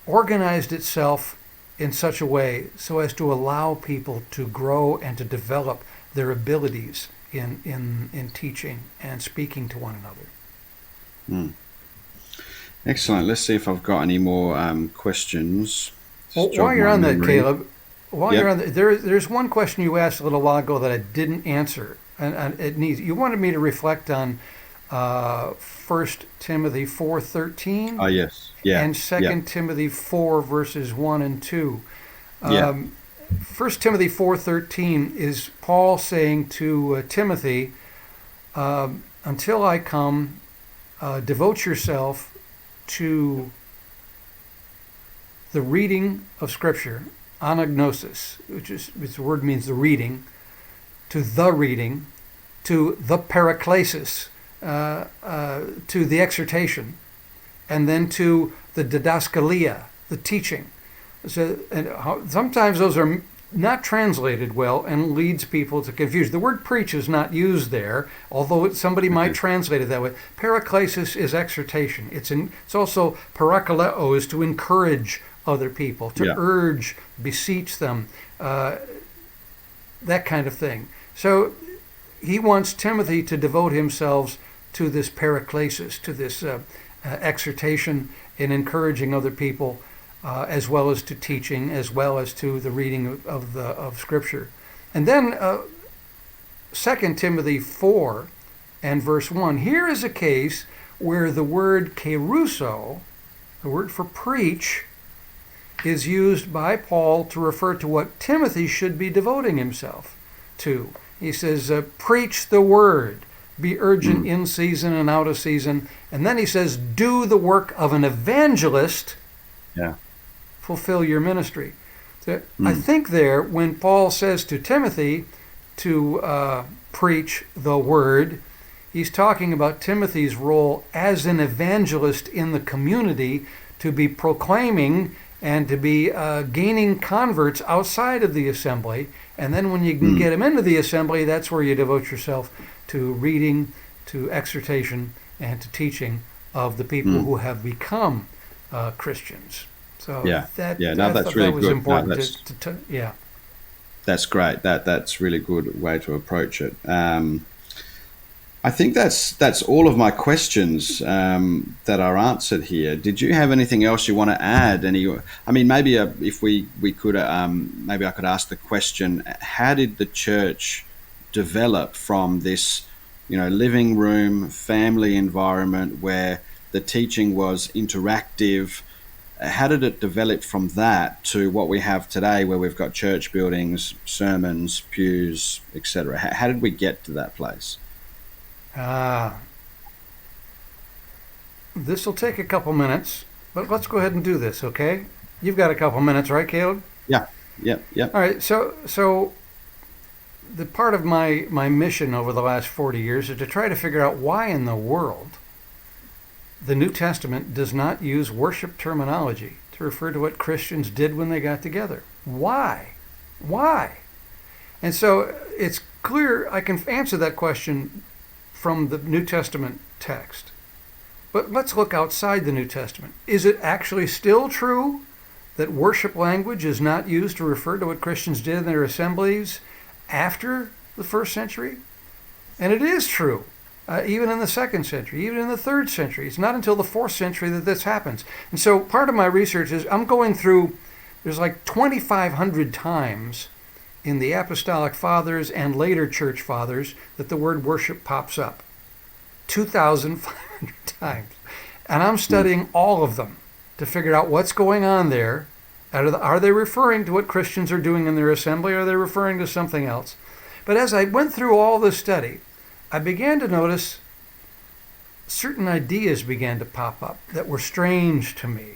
organized itself in such a way so as to allow people to grow and to develop their abilities in teaching and speaking to one another. Excellent. Let's see if I've got any more questions. Well, while you're on that, Caleb, you're on that, there's one question you asked a little while ago that I didn't answer, and you wanted me to reflect on 1 Timothy 4:13. Oh yes, and 2 Timothy 4 verses 1 and 2. 1 Timothy 4:13 is Paul saying to Timothy, until I come, devote yourself to the reading of Scripture, anagnosis, which the word means the reading, to the paraklesis, to the exhortation, and then to the didaskalia, the teaching. So, sometimes those are not translated well and leads people to confusion. The word preach is not used there, although somebody might translate it that way. Paraklesis is exhortation. It's also parakaleo is to encourage other people, to urge, beseech them, that kind of thing. So he wants Timothy to devote himself to this paraklesis, to this exhortation in encouraging other people, as well as to teaching, as well as to the reading of Scripture. And then 2 Timothy 4 and verse 1. Here is a case where the word keruso, the word for preach, is used by Paul to refer to what Timothy should be devoting himself to. He says, preach the word, be urgent in season and out of season. And then he says, do the work of an evangelist, fulfill your ministry. So I think there, when Paul says to Timothy to preach the word, he's talking about Timothy's role as an evangelist in the community, to be proclaiming and to be gaining converts outside of the assembly. And then when you can get them into the assembly, that's where you devote yourself to reading, to exhortation, and to teaching of the people who have become Christians. So that's really good. Important That's great. That's really good way to approach it. I think that's all of my questions that are answered here. Did you have anything else you want to add? Maybe if we could, maybe I could ask the question: how did the church develop from this, living room, family environment where the teaching was interactive? How did it develop from that to what we have today, where we've got church buildings, sermons, pews, etc.? How did we get to that place? This will take a couple minutes, but let's go ahead and do this, okay? You've got a couple minutes, right, Caleb? Yeah. All right, so the part of my mission over the last 40 years is to try to figure out why in the world the New Testament does not use worship terminology to refer to what Christians did when they got together. Why? And so it's clear I can answer that question from the New Testament text. But let's look outside the New Testament. Is it actually still true that worship language is not used to refer to what Christians did in their assemblies after the first century? And it is true. Even in the second century, even in the third century. It's not until the fourth century that this happens. And so part of my research is I'm going through, there's like 2,500 times in the Apostolic Fathers and later Church Fathers that the word worship pops up. 2,500 times. And I'm studying all of them to figure out what's going on there. Are they referring to what Christians are doing in their assembly, or are they referring to something else? But as I went through all this study, I began to notice certain ideas began to pop up that were strange to me,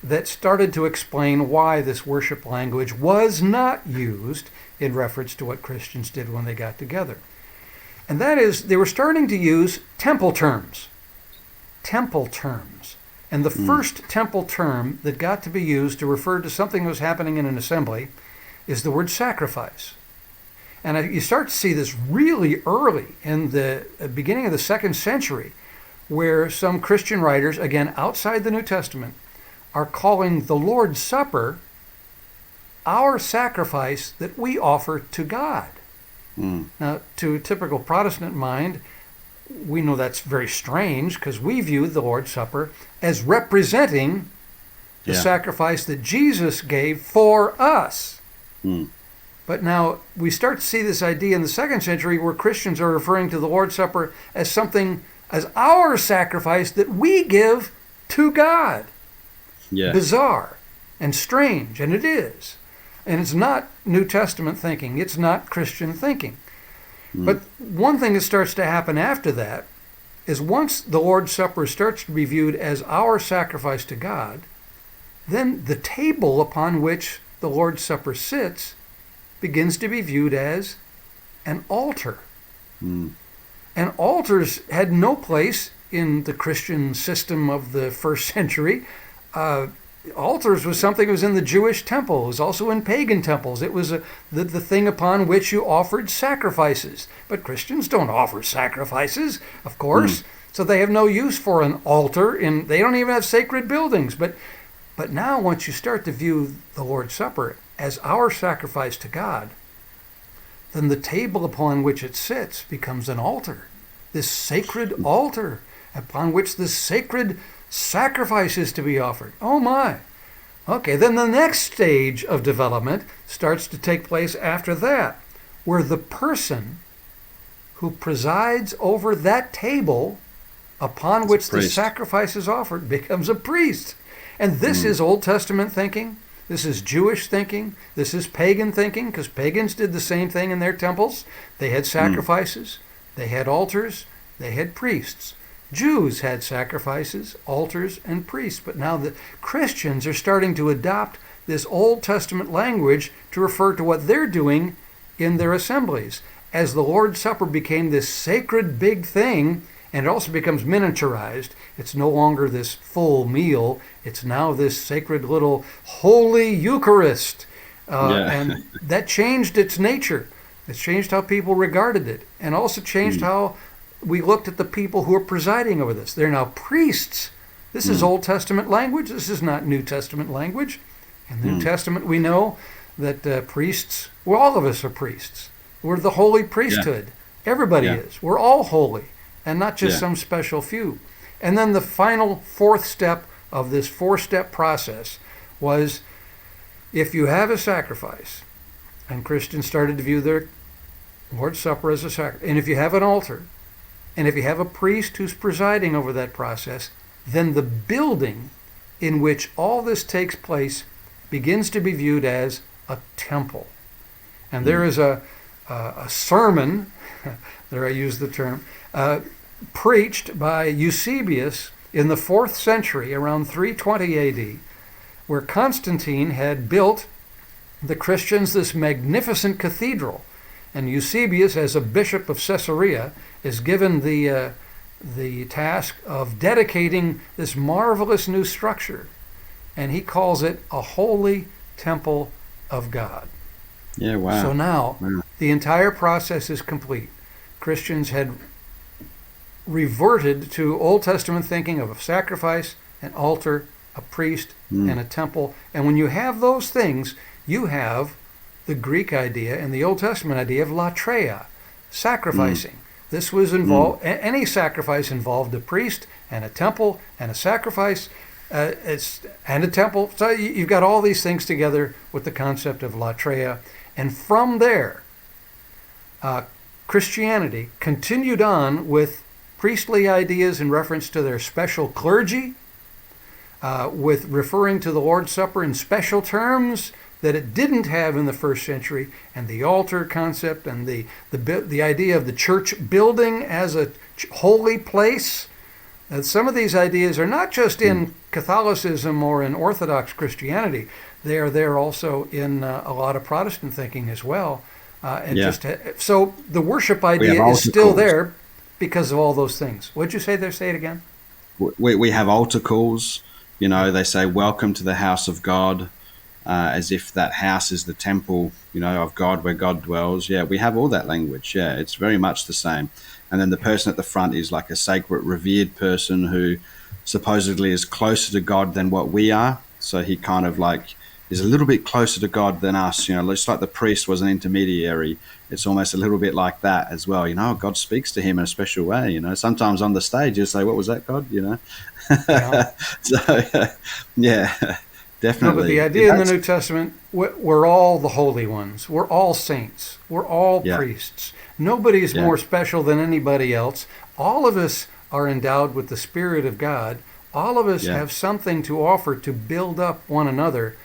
that started to explain why this worship language was not used in reference to what Christians did when they got together. And that is, they were starting to use temple terms. And the first temple term that got to be used to refer to something that was happening in an assembly is the word sacrifice. And you start to see this really early in the beginning of the second century, where some Christian writers, again outside the New Testament, are calling the Lord's Supper our sacrifice that we offer to God. Now, to a typical Protestant mind, we know that's very strange, because we view the Lord's Supper as representing the sacrifice that Jesus gave for us. But now we start to see this idea in the second century where Christians are referring to the Lord's Supper as something, as our sacrifice that we give to God. Bizarre and strange, and it is. And it's not New Testament thinking. It's not Christian thinking. But one thing that starts to happen after that is once the Lord's Supper starts to be viewed as our sacrifice to God, then the table upon which the Lord's Supper sits begins to be viewed as an altar. And altars had no place in the Christian system of the first century. Altars was something that was in the Jewish temple. It was also in pagan temples. It was the thing upon which you offered sacrifices. But Christians don't offer sacrifices, of course. So they have no use for an altar. They don't even have sacred buildings. But now once you start to view the Lord's Supper as our sacrifice to God, then the table upon which it sits becomes an altar. This sacred altar upon which the sacred sacrifice is to be offered. Oh my. Okay, then the next stage of development starts to take place after that, where the person who presides over that table upon which the sacrifice is offered becomes a priest. And this is Old Testament thinking. This is Jewish thinking. This is pagan thinking, because pagans did the same thing in their temples. They had sacrifices. They had altars. They had priests. Jews had sacrifices, altars, and priests. But now the Christians are starting to adopt this Old Testament language to refer to what they're doing in their assemblies. As the Lord's Supper became this sacred big thing, and it also becomes miniaturized, it's no longer this full meal. It's now this sacred little holy Eucharist. And that changed its nature. It changed how people regarded it, and also changed how we looked at the people who are presiding over this. They're now priests. This is Old Testament language. This is not New Testament language. In the New Testament, we know that priests, well, all of us are priests. We're the holy priesthood. Everybody is. We're all holy, and not just some special few. And then the final fourth step of this four-step process was, if you have a sacrifice, and Christians started to view their Lord's Supper as a sacrifice, and if you have an altar, and if you have a priest who's presiding over that process, then the building in which all this takes place begins to be viewed as a temple. And there is a sermon, there I use the term, preached by Eusebius in the 4th century, around 320 AD, where Constantine had built the Christians this magnificent cathedral. And Eusebius, as a bishop of Caesarea, is given the task of dedicating this marvelous new structure. And he calls it a holy temple of God. Yeah, wow. So now the entire process is complete. Christians had reverted to Old Testament thinking of a sacrifice, an altar, a priest, and a temple. And when you have those things, you have the Greek idea and the Old Testament idea of latreia, sacrificing. This was involved, any sacrifice involved a priest and a temple and a sacrifice and a temple. So you've got all these things together with the concept of latreia. And from there, Christianity continued on with priestly ideas in reference to their special clergy, with referring to the Lord's Supper in special terms that it didn't have in the first century, and the altar concept and the idea of the church building as a holy place. Some of these ideas are not just in Catholicism or in Orthodox Christianity. They are there also in a lot of Protestant thinking as well. So the worship idea is still there because of all those things. What'd you say there? Say it again. We have altar calls. You know, they say, "Welcome to the house of God," as if that house is the temple, of God where God dwells. Yeah, we have all that language. Yeah, it's very much the same. And then the person at the front is like a sacred, revered person who supposedly is closer to God than what we are. So he kind of like is a little bit closer to God than us. Just like the priest was an intermediary. It's almost a little bit like that as well. God speaks to him in a special way. Sometimes on the stage you say, "What was that, God?" Yeah. So yeah, definitely. No, but the idea in the New Testament, we're all the holy ones. We're all saints. We're all priests. Nobody is more special than anybody else. All of us are endowed with the Spirit of God. All of us have something to offer to build up one another.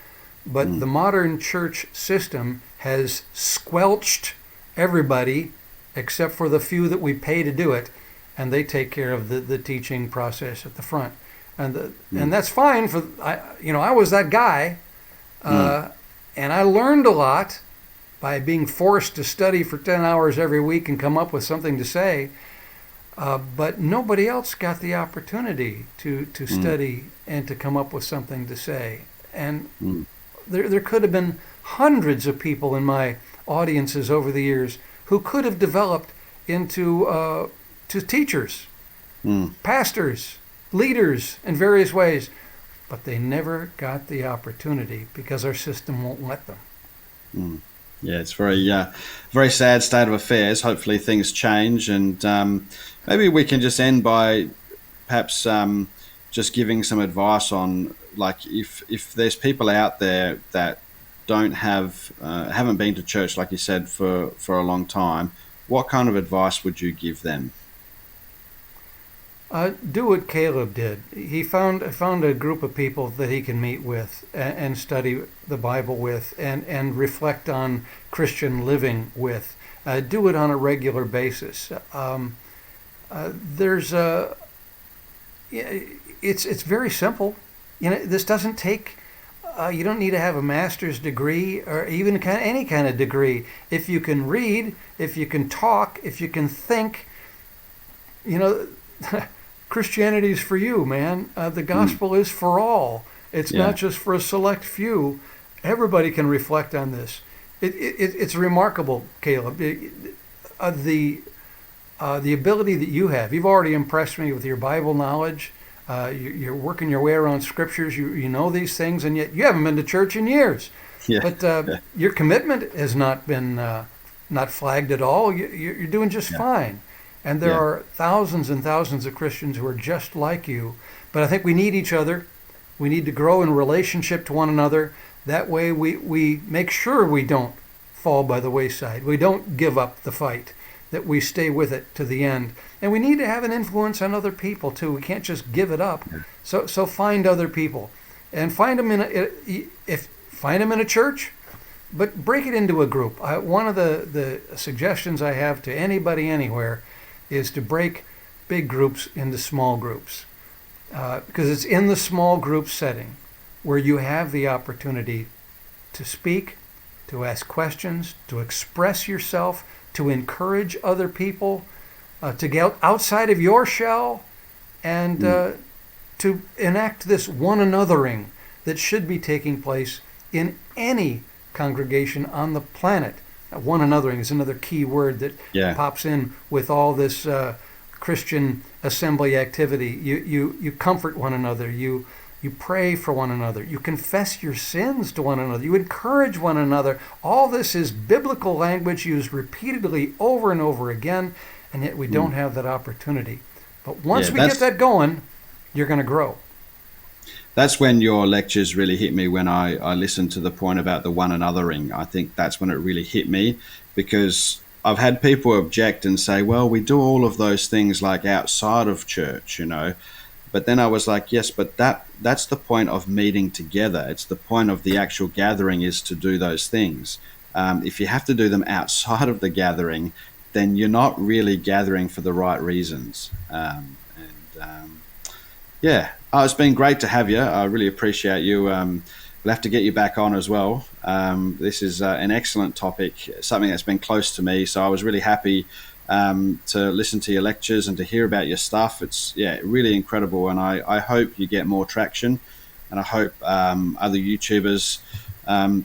But the modern church system has squelched everybody except for the few that we pay to do it, and they take care of the teaching process at the front. And that's fine for, I was that guy, and I learned a lot by being forced to study for 10 hours every week and come up with something to say. But nobody else got the opportunity to study and to come up with something to say. And there could have been hundreds of people in my audiences over the years who could have developed into to teachers, pastors, leaders in various ways, but they never got the opportunity because our system won't let them. Yeah, it's very sad state of affairs. Hopefully things change, and maybe we can just end by perhaps just giving some advice on, like, if there's people out there that don't haven't been to church, like you said, for a long time, what kind of advice would you give them? Do what Caleb did. He found a group of people that he can meet with and study the Bible with and reflect on Christian living with. Do it on a regular basis. It's very simple. This doesn't take. You don't need to have a master's degree or even any kind of degree. If you can read, if you can talk, if you can think, Christianity is for you, man. The gospel is for all. It's not just for a select few. Everybody can reflect on this. It's remarkable, Caleb. The ability that you have. You've already impressed me with your Bible knowledge. You're working your way around scriptures. You know these things, and yet you haven't been to church in years. Yeah. But your commitment has not been not flagged at all. You're doing just fine. And there are thousands and thousands of Christians who are just like you. But I think we need each other. We need to grow in relationship to one another. That way we make sure we don't fall by the wayside. We don't give up the fight, that we stay with it to the end. And we need to have an influence on other people too. We can't just give it up. So find other people. And find them in a church, but break it into a group. One of the suggestions I have to anybody anywhere is to break big groups into small groups, because it's in the small group setting where you have the opportunity to speak, to ask questions, to express yourself, to encourage other people, to get outside of your shell, and to enact this one anothering that should be taking place in any congregation on the planet. One anothering is another key word that pops in with all this Christian assembly activity. You comfort one another. You pray for one another. You confess your sins to one another. You encourage one another. All this is biblical language used repeatedly over and over again, and yet we don't have that opportunity. But once we get that going, you're going to grow. That's when your lectures really hit me, when I listened to the point about the one anothering. I think that's when it really hit me, because I've had people object and say, well, we do all of those things like outside of church, But then I was like, yes, but that's the point of meeting together. It's the point of the actual gathering is to do those things. If you have to do them outside of the gathering, then you're not really gathering for the right reasons. It's been great to have you. I really appreciate you. We'll have to get you back on as well. This is an excellent topic, something that's been close to me. So I was really happy to listen to your lectures and to hear about your stuff. It's really incredible, and I hope you get more traction, and I hope other YouTubers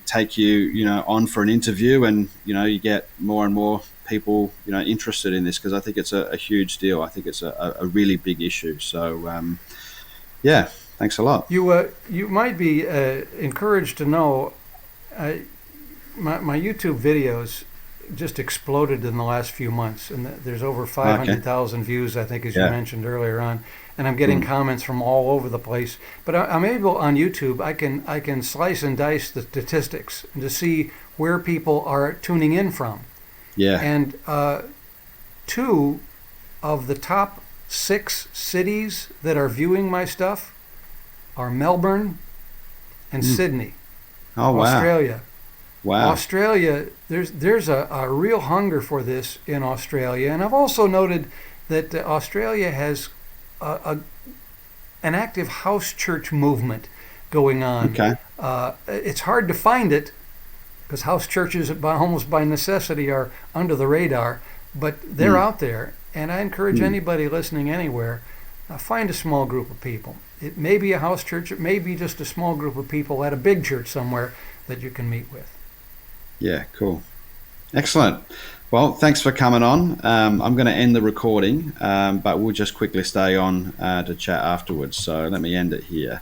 take you on for an interview, and you get more and more people interested in this, because I think it's a huge deal. I think it's a really big issue. So thanks a lot. You might be encouraged to know my YouTube videos just exploded in the last few months, and there's over 500,000 views, I think, as you mentioned earlier on, and I'm getting comments from all over the place. But I'm able on YouTube, I can slice and dice the statistics to see where people are tuning in from. And 2 of the top 6 cities that are viewing my stuff are Melbourne and Sydney, Australia. Wow. Australia, there's a real hunger for this in Australia, and I've also noted that Australia has a, an active house church movement going on. Okay. It's hard to find it because house churches, almost by necessity, are under the radar, but they're out there. And I encourage anybody listening anywhere, find a small group of people. It may be a house church, it may be just a small group of people at a big church somewhere that you can meet with. Yeah, cool. Excellent. Well, thanks for coming on. I'm going to end the recording, but we'll just quickly stay on to chat afterwards. So let me end it here.